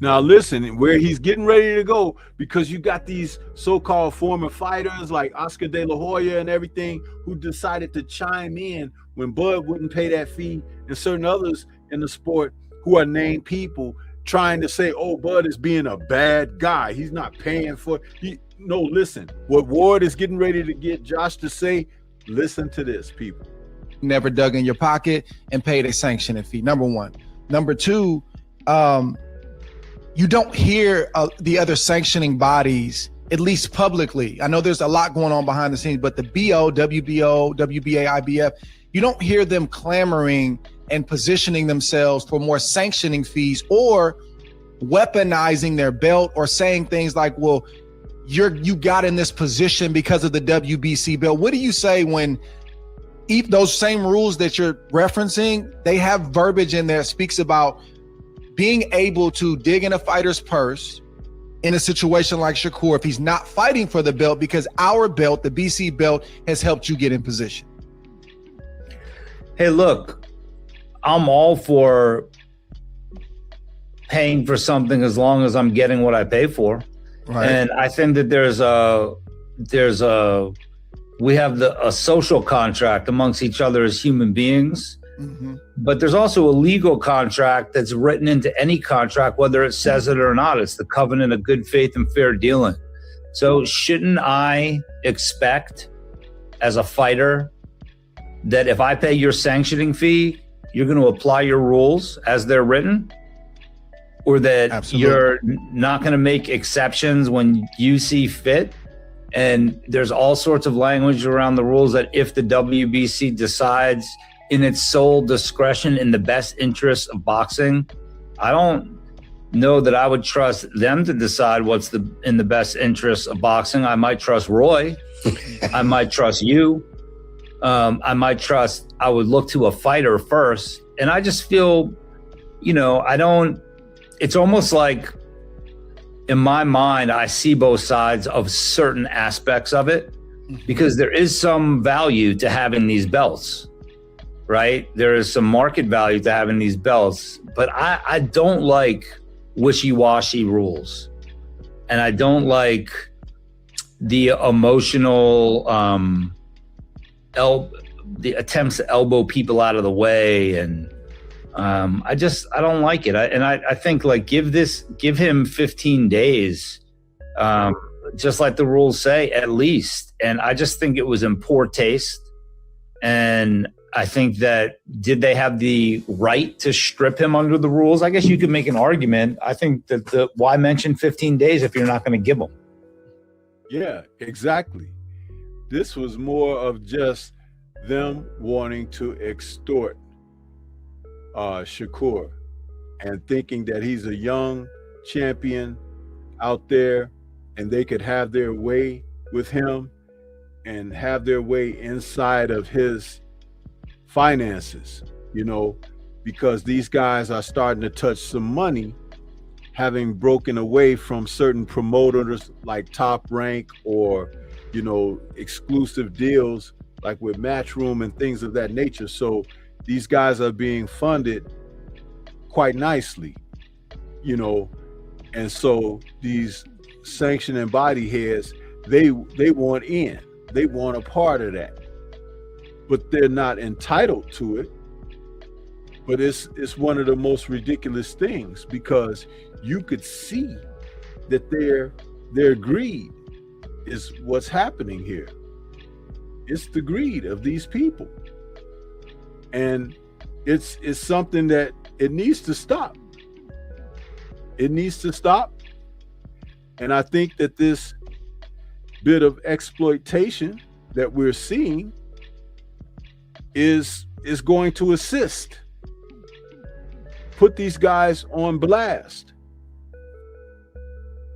Now listen, where he's getting ready to go, because you got these so-called former fighters like Oscar De La Hoya and everything who decided to chime in when Bud wouldn't pay that fee, and certain others in the sport who are named people trying to say, oh, Bud is being a bad guy. He's not paying for it. No, listen, what Ward is getting ready to get Josh to say, listen to this, people. Never dug in your pocket and paid a sanctioning fee, number one. Number two, you don't hear the other sanctioning bodies, at least publicly. I know there's a lot going on behind the scenes, but the BO, WBO, WBA, IBF, you don't hear them clamoring and positioning themselves for more sanctioning fees or weaponizing their belt or saying things like, well, you got in this position because of the WBC belt. What do you say when those same rules that you're referencing, they have verbiage in there that speaks about being able to dig in a fighter's purse in a situation like Shakur if he's not fighting for the belt, because our belt, the BC belt, has helped you get in position? Hey, look, I'm all for paying for something as long as I'm getting what I pay for. Right. And I think that we have a social contract amongst each other as human beings. Mm-hmm. But there's also a legal contract that's written into any contract, whether it says it or not. It's the covenant of good faith and fair dealing. So shouldn't I expect as a fighter that if I pay your sanctioning fee, you're going to apply your rules as they're written? Or that Absolutely. You're not going to make exceptions when you see fit? And there's all sorts of language around the rules that if the WBC decides in its sole discretion in the best interest of boxing, I don't know that I would trust them to decide what's in the best interest of boxing. I might trust Roy. I might trust you. I would look to a fighter first. And I just feel, it's almost like in my mind, I see both sides of certain aspects of it, because there is some value to having these belts. Right? There is some market value to having these belts, but I don't like wishy-washy rules. And I don't like the emotional, the attempts to elbow people out of the way. And I don't like it. I think like give him 15 days, just like the rules say, at least. And I just think it was in poor taste. And I think that, did they have the right to strip him under the rules? I guess you could make an argument. I think that why mention 15 days if you're not going to give them? Yeah, exactly. This was more of just them wanting to extort Shakur and thinking that he's a young champion out there and they could have their way with him and have their way inside of his finances, because these guys are starting to touch some money, having broken away from certain promoters like Top Rank or, exclusive deals like with Matchroom and things of that nature. So these guys are being funded quite nicely, and so these sanctioning body heads, they want in, they want a part of that. But they're not entitled to it. But it's one of the most ridiculous things, because you could see that their greed is what's happening here. It's the greed of these people. And it's something that it needs to stop. It needs to stop. And I think that this bit of exploitation that we're seeing is going to assist, put these guys on blast,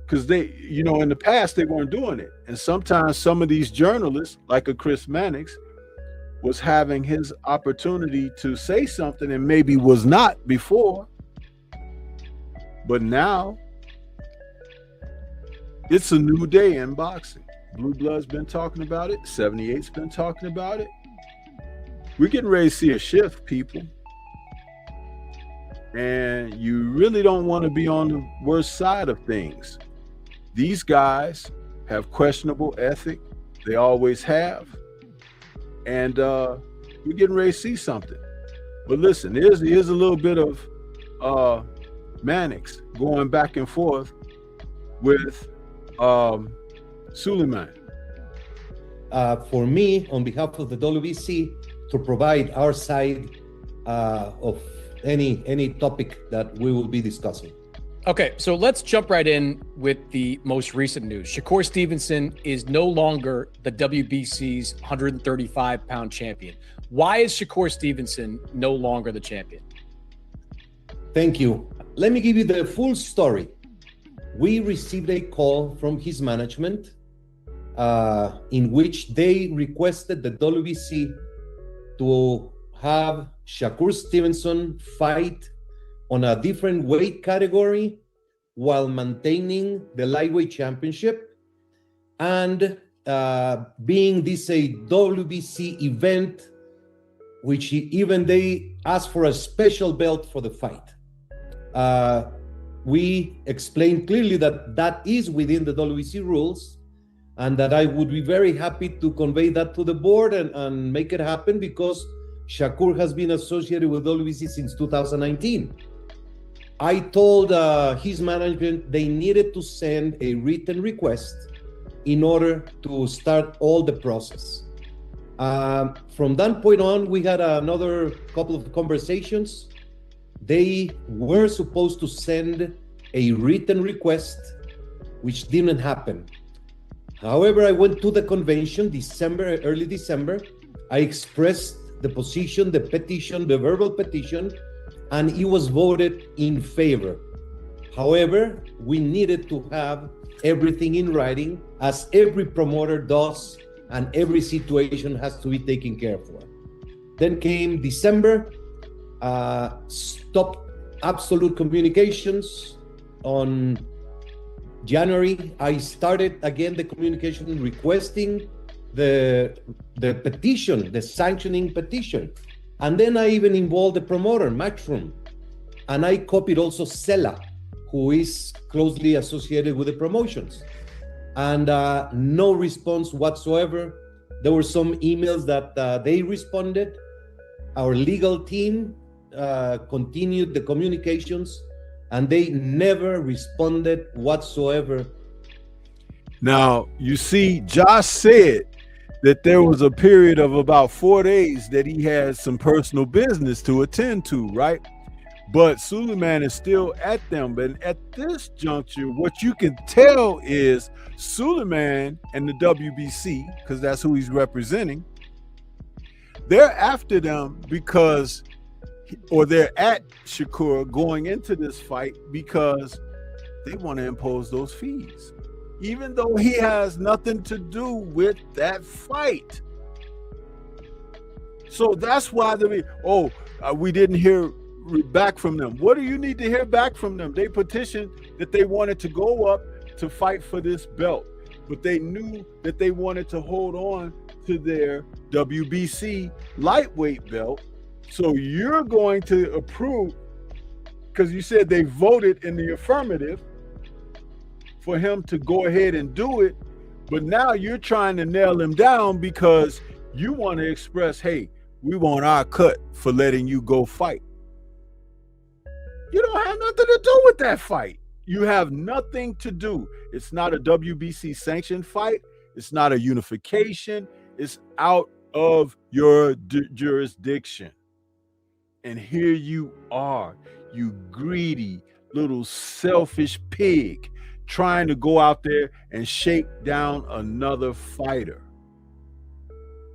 because they, in the past they weren't doing it. And sometimes some of these journalists, like a Chris Mannix, was having his opportunity to say something and maybe was not before, but now it's a new day in boxing. Blue Blood's been talking about it. 78's been talking about it. We're getting ready to see a shift, people. and you really don't want to be on the worst side of things. These guys have questionable ethic. They always have. And we're getting ready to see something. But listen, here's a little bit of Mannix going back and forth with Suleiman. For me, on behalf of the WBC, to provide our side of any topic that we will be discussing. Okay, so let's jump right in with the most recent news. Shakur Stevenson is no longer the WBC's 135-pound champion. Why is Shakur Stevenson no longer the champion? Thank you. Let me give you the full story. We received a call from his management in which they requested the WBC to have Shakur Stevenson fight on a different weight category while maintaining the lightweight championship, and being this a WBC event, which even they asked for a special belt for the fight. We explained clearly that that is within the WBC rules, and that I would be very happy to convey that to the board and make it happen, because Shakur has been associated with WBC since 2019. I told his management they needed to send a written request in order to start all the process. From that point on, we had another couple of conversations. They were supposed to send a written request, which didn't happen. However, I went to the convention early December. I expressed the position, the petition, the verbal petition, and it was voted in favor. However, we needed to have everything in writing, as every promoter does, and every situation has to be taken care of. Then came December, stopped absolute communications. On January, I started again the communication requesting the petition, the sanctioning petition. And then I even involved the promoter, Matchroom. And I copied also Sela, who is closely associated with the promotions. And no response whatsoever. There were some emails that they responded. Our legal team continued the communications, and they never responded whatsoever. Now, you see, Josh said that there was a period of about 4 days that he had some personal business to attend to, right? But Suleiman is still at them. But at this juncture, what you can tell is Suleiman and the WBC, because that's who he's representing, they're after them because, or they're at Shakur going into this fight because they want to impose those fees, even though he has nothing to do with that fight. So that's why we didn't hear back from them. What do you need to hear back from them? They petitioned that they wanted to go up to fight for this belt, but they knew that they wanted to hold on to their WBC lightweight belt. So you're going to approve, because you said they voted in the affirmative for him to go ahead and do it, but now you're trying to nail him down because you want to express, hey, we want our cut for letting you go fight. You don't have nothing to do with that fight. You have nothing to do. It's not a WBC sanctioned fight. It's not a unification. It's out of your jurisdiction. And here you are, you greedy little selfish pig, trying to go out there and shake down another fighter.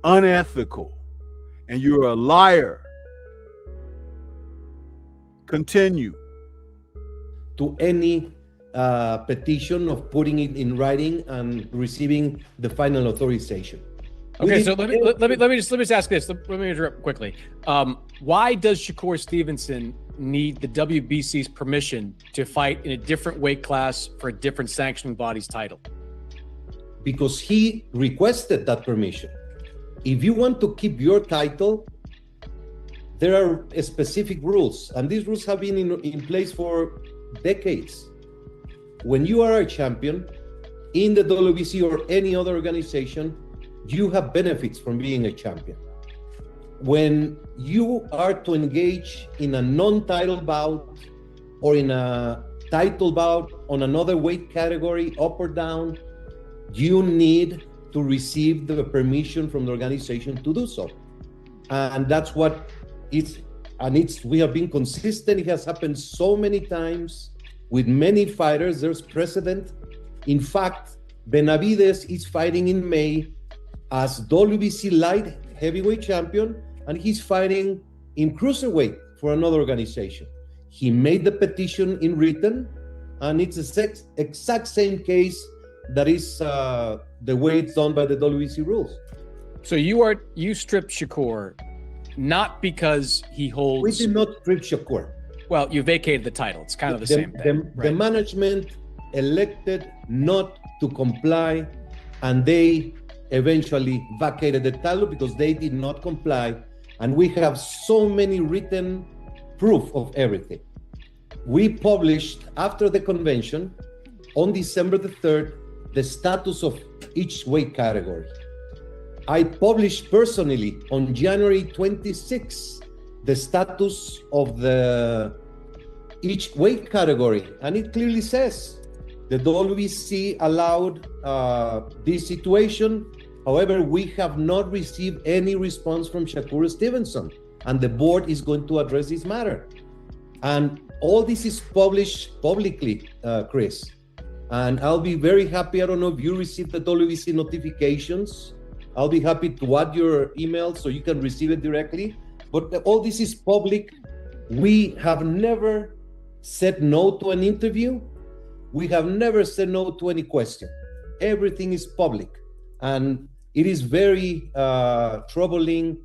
Unethical. And you're a liar. Continue. To any petition of putting it in writing and receiving the final authorization. Okay, so let me just ask this. Let me interrupt quickly. Why does Shakur Stevenson need the WBC's permission to fight in a different weight class for a different sanctioning body's title? Because he requested that permission. If you want to keep your title, there are specific rules, and these rules have been in place for decades. When you are a champion in the WBC or any other organization, you have benefits from being a champion. When you are to engage in a non-title bout or in a title bout on another weight category, up or down, you need to receive the permission from the organization to do so. And that's what we have been consistent. It has happened so many times with many fighters. There's precedent. In fact, Benavides is fighting in May as WBC light heavyweight champion, and he's fighting in cruiserweight for another organization. He made the petition in written, and it's the exact same case that is the way it's done by the WBC rules. So you stripped Shakur not because he holds. We did not strip Shakur. Well, you vacated the title. It's kind of the same thing. The management elected not to comply, and they eventually vacated the title because they did not comply. And we have so many written proof of everything. We published after the convention on December the 3rd the status of each weight category. I published personally on January 26th the status of each weight category, and it clearly says the WBC allowed this situation. However, we have not received any response from Shakur Stevenson, and the board is going to address this matter. And all this is published publicly, Chris. And I'll be very happy. I don't know if you received the WBC notifications. I'll be happy to add your email so you can receive it directly. But all this is public. We have never said no to an interview. We have never said no to any question. Everything is public. And it is very troubling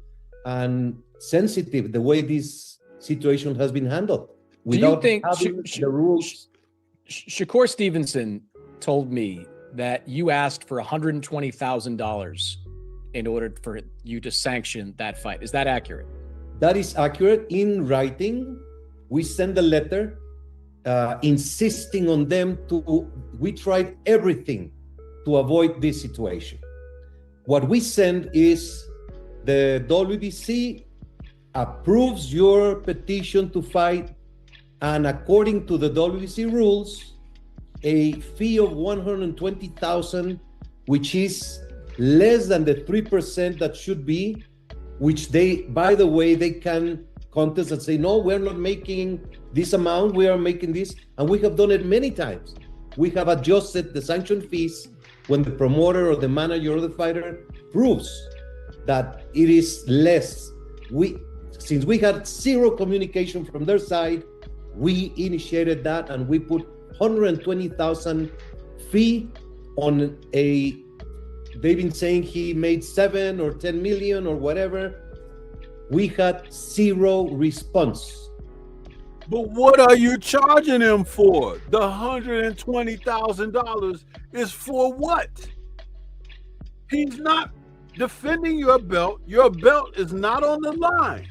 and sensitive the way this situation has been handled. Do you think the rules? Shakur Stevenson told me that you asked for $120,000 in order for you to sanction that fight. Is that accurate? That is accurate. In writing, we send a letter insisting on them we tried everything to avoid this situation. What we send is the WBC approves your petition to fight, and according to the WBC rules, a fee of $120,000, which is less than the 3% that should be, which they, by the way, they can contest and say, no, we're not making this amount, we are making this. And we have done it many times. We have adjusted the sanction fees when the promoter or the manager or the fighter proves that it is less. Since we had zero communication from their side, we initiated that, and we put $120,000 fee on they've been saying he made 7 or 10 million or whatever. We had zero response. But what are you charging him for? The $120,000 is for what? He's not defending your belt. Your belt is not on the line.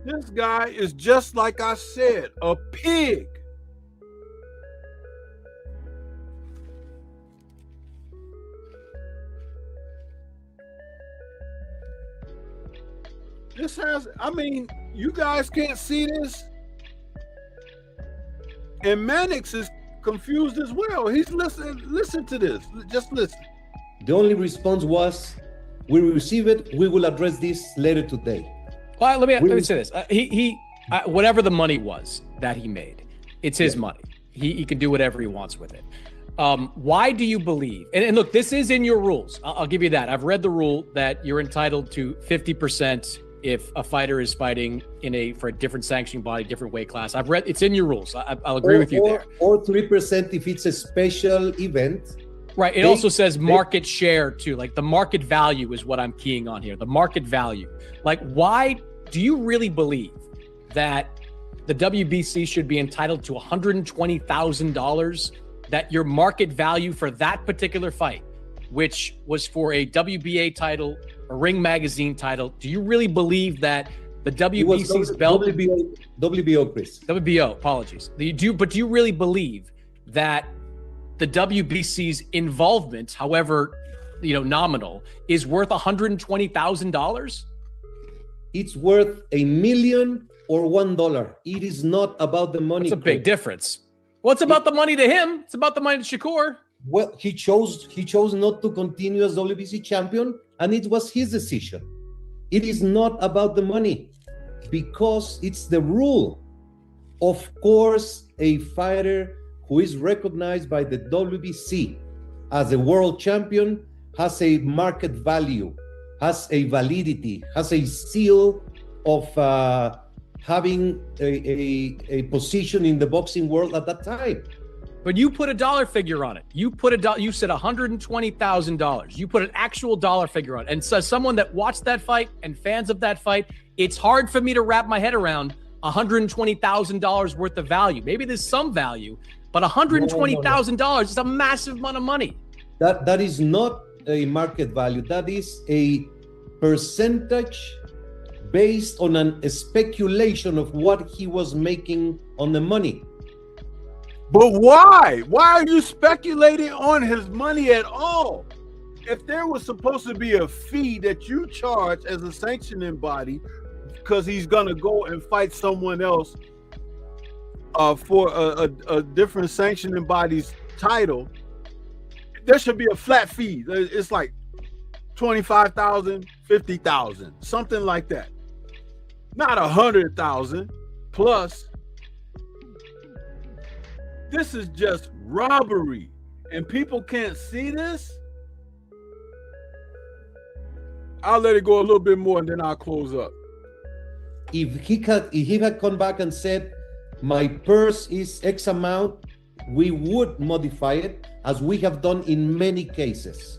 This guy is, just like I said, a pig. You guys can't see this. And Mannix is confused as well. He's listening. Listen to this. Just listen. The only response was, we will receive it. We will address this later today. Well, let me say this. Whatever the money was that he made, it's his money. He can do whatever he wants with it. Why do you believe? And look, this is in your rules. I'll give you that. I've read the rule that you're entitled to 50% if a fighter is fighting for a different sanctioning body, different weight class. I've read it's in your rules. I'll agree with you there. Or 3% if it's a special event. Right. It also says market share too. Like the market value is what I'm keying on here. The market value. Like, why do you really believe that the WBC should be entitled to $120,000, that your market value for that particular fight which was for a WBA title, a Ring Magazine title. Do you really believe that the WBC's belt? WBO, Chris. WBO, apologies. But do you really believe that the WBC's involvement, however, nominal, is worth $120,000? It's worth $1 million or $1. It is not about the money. It's a big difference. Well, it's about the money to him. It's about the money to Shakur. Well, he chose not to continue as WBC champion, and it was his decision. It is not about the money because it's the rule. Of course, a fighter who is recognized by the WBC as a world champion has a market value, has a validity, has a seal of having a position in the boxing world at that time. But you put a dollar figure on it. You said $120,000. You put an actual dollar figure on it. And so someone that watched that fight and fans of that fight, it's hard for me to wrap my head around $120,000 worth of value. Maybe there's some value, but $120,000 is a massive amount of money. That is not a market value. That is a percentage based on a speculation of what he was making on the money. But why? Why are you speculating on his money at all? If there was supposed to be a fee that you charge as a sanctioning body because he's going to go and fight someone else for a different sanctioning body's title, there should be a flat fee. It's like $25,000, $50,000, something like that. Not $100,000 plus. This is just robbery, and people can't see this. I'll let it go a little bit more, and then I'll close up. If he had come back and said, my purse is X amount, we would modify it, as we have done in many cases.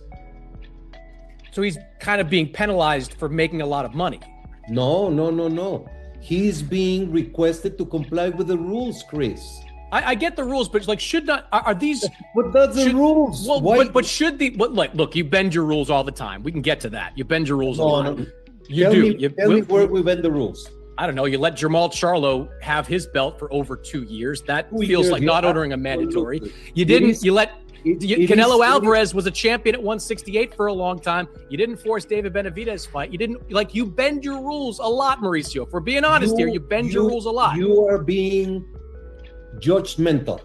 So he's kind of being penalized for making a lot of money. No. He's being requested to comply with the rules, Chris. I get the rules, but like, are these? But that's the rules. Well, Why? but should the? Look, you bend your rules all the time. We can get to that. You bend your rules a lot. No. You tell do. Tell me where we bend the rules. I don't know. You let Jamal Charlo have his belt for over 2 years. That 2 feels years, like yeah, not ordering a mandatory. absolutely. You didn't. is- You let. it Canelo is- Alvarez was a champion at 168 for a long time. You didn't force David Benavidez fight. You didn't you bend your rules a lot, Mauricio. If we're being honest here, you bend your rules a lot. You are being judgmental.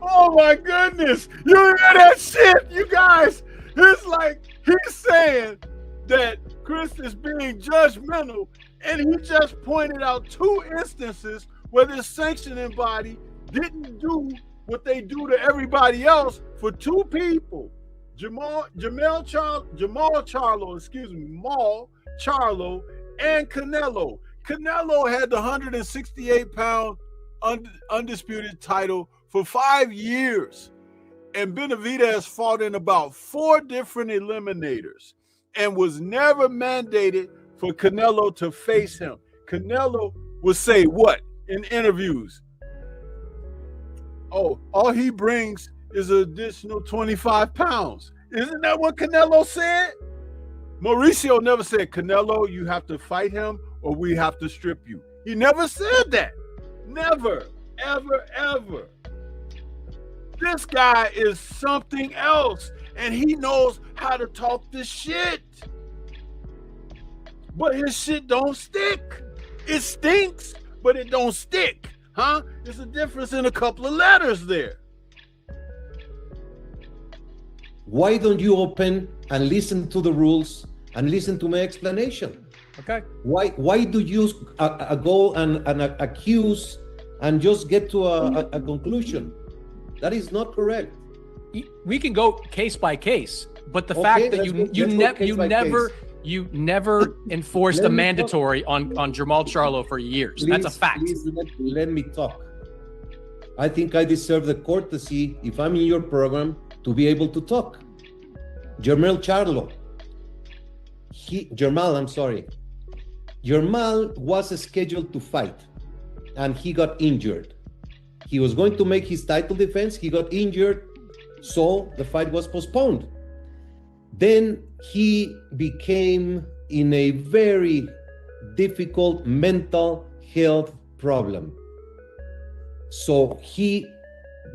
Oh my goodness. You hear that shit, you guys? It's like he's saying that Chris is being judgmental, and he just pointed out 2 instances where this sanctioning body didn't do what they do to everybody else for 2 people. Jamal Charlo, and Canelo. Canelo had the 168-pound undisputed title for 5 years, and Benavidez fought in about 4 different eliminators and was never mandated for Canelo to face him. Canelo would say what in interviews? Oh, all he brings is an additional 25 pounds. Isn't that what Canelo said? Mauricio never said, Canelo, you have to fight him or we have to strip you. He never said that. Never, ever, ever. This guy is something else, and he knows how to talk this shit. But his shit don't stick. It stinks, but it don't stick. Huh? There's a difference in a couple of letters there. Why don't you open and listen to the rules and listen to my explanation? Okay. Why do you go and accuse and just get to a conclusion? That is not correct. We can go case by case, but the Okay, fact that let's go case by you never enforced a Let me mandatory on Jamal Charlo for years. That's a fact. Please let me talk. I think I deserve the courtesy, if I'm in your program, to be able to talk. Jamal Charlo. Jamal was scheduled to fight, and he got injured. He was going to make his title defense. He got injured. So the fight was postponed. Then he became in a very difficult mental health problem. So he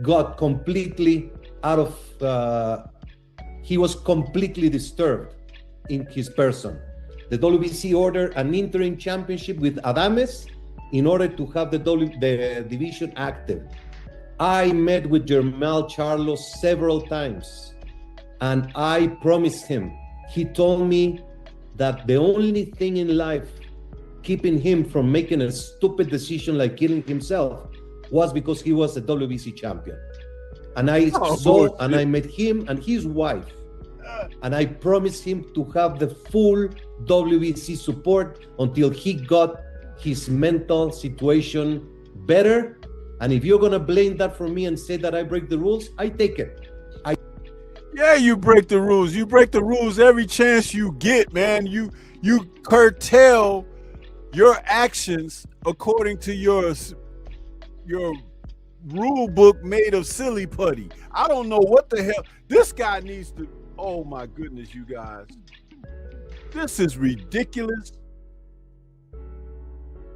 got completely out of, he was completely disturbed in his person. The WBC ordered an interim championship with Adames in order to have the division active. I met with Jermall Charlo several times, and I promised him. He told me that the only thing in life keeping him from making a stupid decision like killing himself was because he was a WBC champion. And I I met him and his wife, and I promised him to have the full WBC support until he got his mental situation better. And if you're gonna blame that for me and say that I break the rules, I take it. Yeah, you break the rules. You break the rules every chance you get, man. You curtail your actions according to your rule book made of silly putty. I don't know what the hell this guy needs to. Oh my goodness, you guys. This is ridiculous.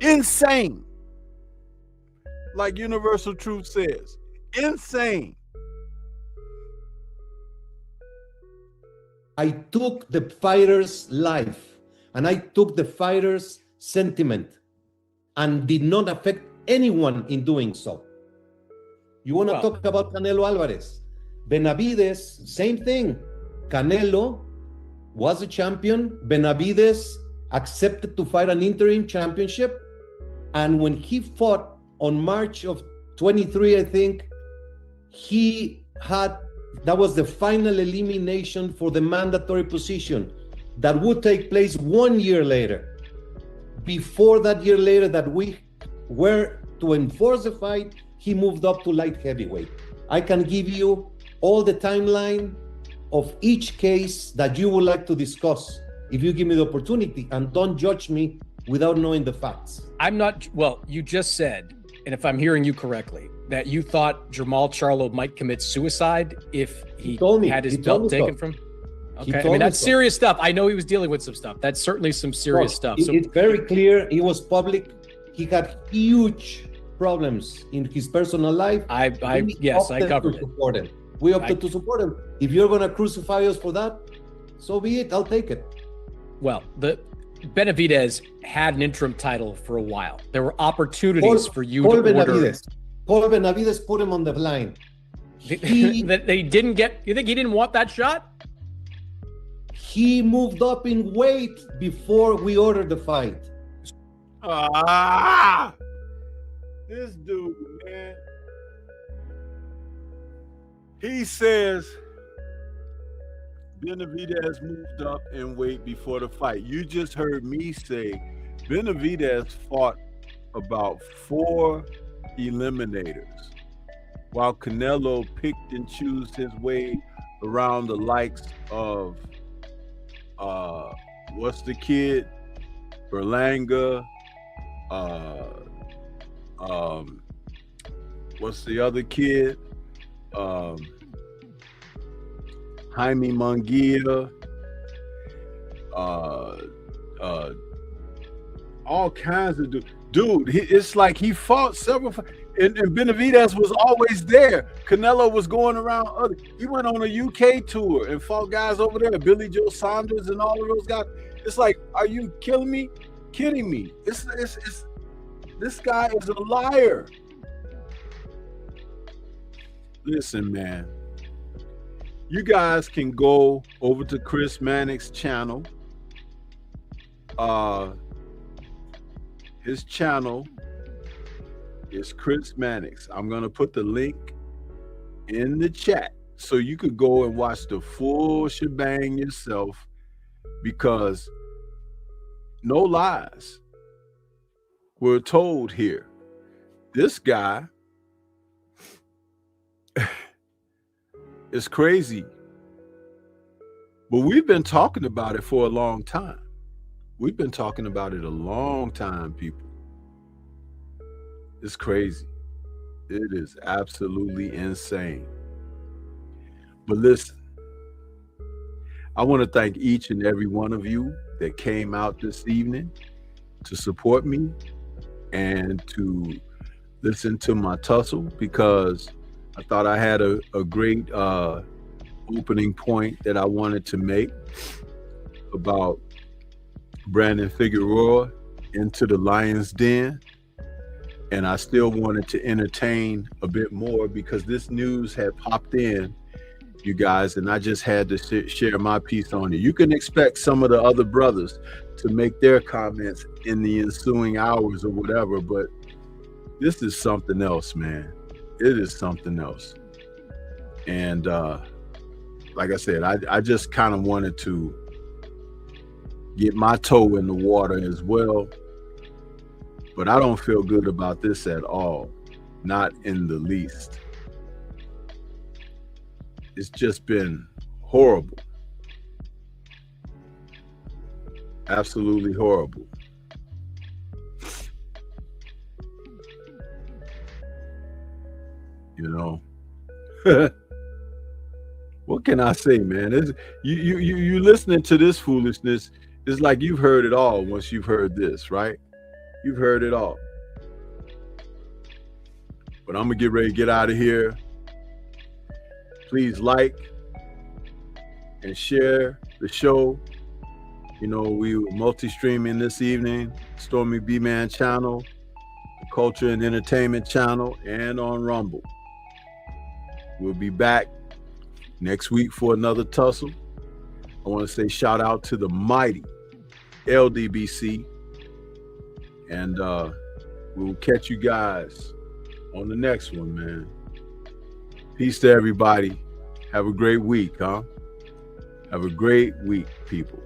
Insane. Like Universal Truth says, insane. I took the fighter's life and I took the fighter's sentiment and did not affect anyone in doing so. You want to talk about Canelo Alvarez? Benavides, same thing. Canelo was a champion. Benavides accepted to fight an interim championship. And when he fought on March of 23, I think, that was the final elimination for the mandatory position that would take place 1 year later. Before that year later that we were to enforce the fight, he moved up to light heavyweight. I can give you all the timeline of each case that you would like to discuss if you give me the opportunity, and don't judge me without knowing the facts. You just said, and if I'm hearing you correctly, that you thought Jermall Charlo might commit suicide if he had his belt taken from him? Okay, I mean, that's serious stuff. I know he was dealing with some stuff. That's certainly some serious stuff. So it's very clear. It was public. He had huge problems in his personal life. I covered it. We opted to support him. If you're going to crucify us for that, so be it. I'll take it. Well, the Benavides had an interim title for a while. There were opportunities for you to order. Paul Benavides put him on the line. That they didn't get. You think he didn't want that shot? He moved up in weight before we ordered the fight. This dude, man. He says Benavides moved up in weight before the fight. You just heard me say Benavides fought about 4 eliminators, while Canelo picked and chose his way around the likes of what's the kid? Berlanga, what's the other kid? Jaime Munguia, all kinds of dude. It's like he fought several, and Benavides was always there. Canelo was going around. He went on a UK tour and fought guys over there, Billy Joe Saunders and all of those guys. It's like, are you kidding me? It's this guy is a liar. Listen, man. You guys can go over to Chris Mannix's channel. His channel is Chris Mannix. I'm going to put the link in the chat so you could go and watch the full shebang yourself, because no lies were told here. This guy is crazy. But we've been talking about it for a long time. We've been talking about it a long time, people. It's crazy. It is absolutely insane. But listen, I want to thank each and every one of you that came out this evening to support me and to listen to my tussle, because I thought I had a great opening point that I wanted to make about Brandon Figueroa into the Lion's Den. And I still wanted to entertain a bit more because this news had popped in, you guys, and I just had to share my piece on it. You can expect some of the other brothers to make their comments in the ensuing hours or whatever, but this is something else, man. It is something else. And like I said, I just kind of wanted to get my toe in the water as well. But I don't feel good about this at all. Not in the least. It's just been horrible. Absolutely horrible. You know. What can I say, man? You listening to this foolishness, it's like you've heard it all once you've heard this, right? You've heard it all. But I'm gonna get ready to get out of here. Please like and share the show. You know, we were multi-streaming this evening, Stormy B-Man channel, the Culture and Entertainment channel, and on Rumble. We'll be back next week for another tussle. I want to say shout out to the mighty LDBC. And we'll catch you guys on the next one, man. Peace to everybody. Have a great week, huh? Have a great week, people.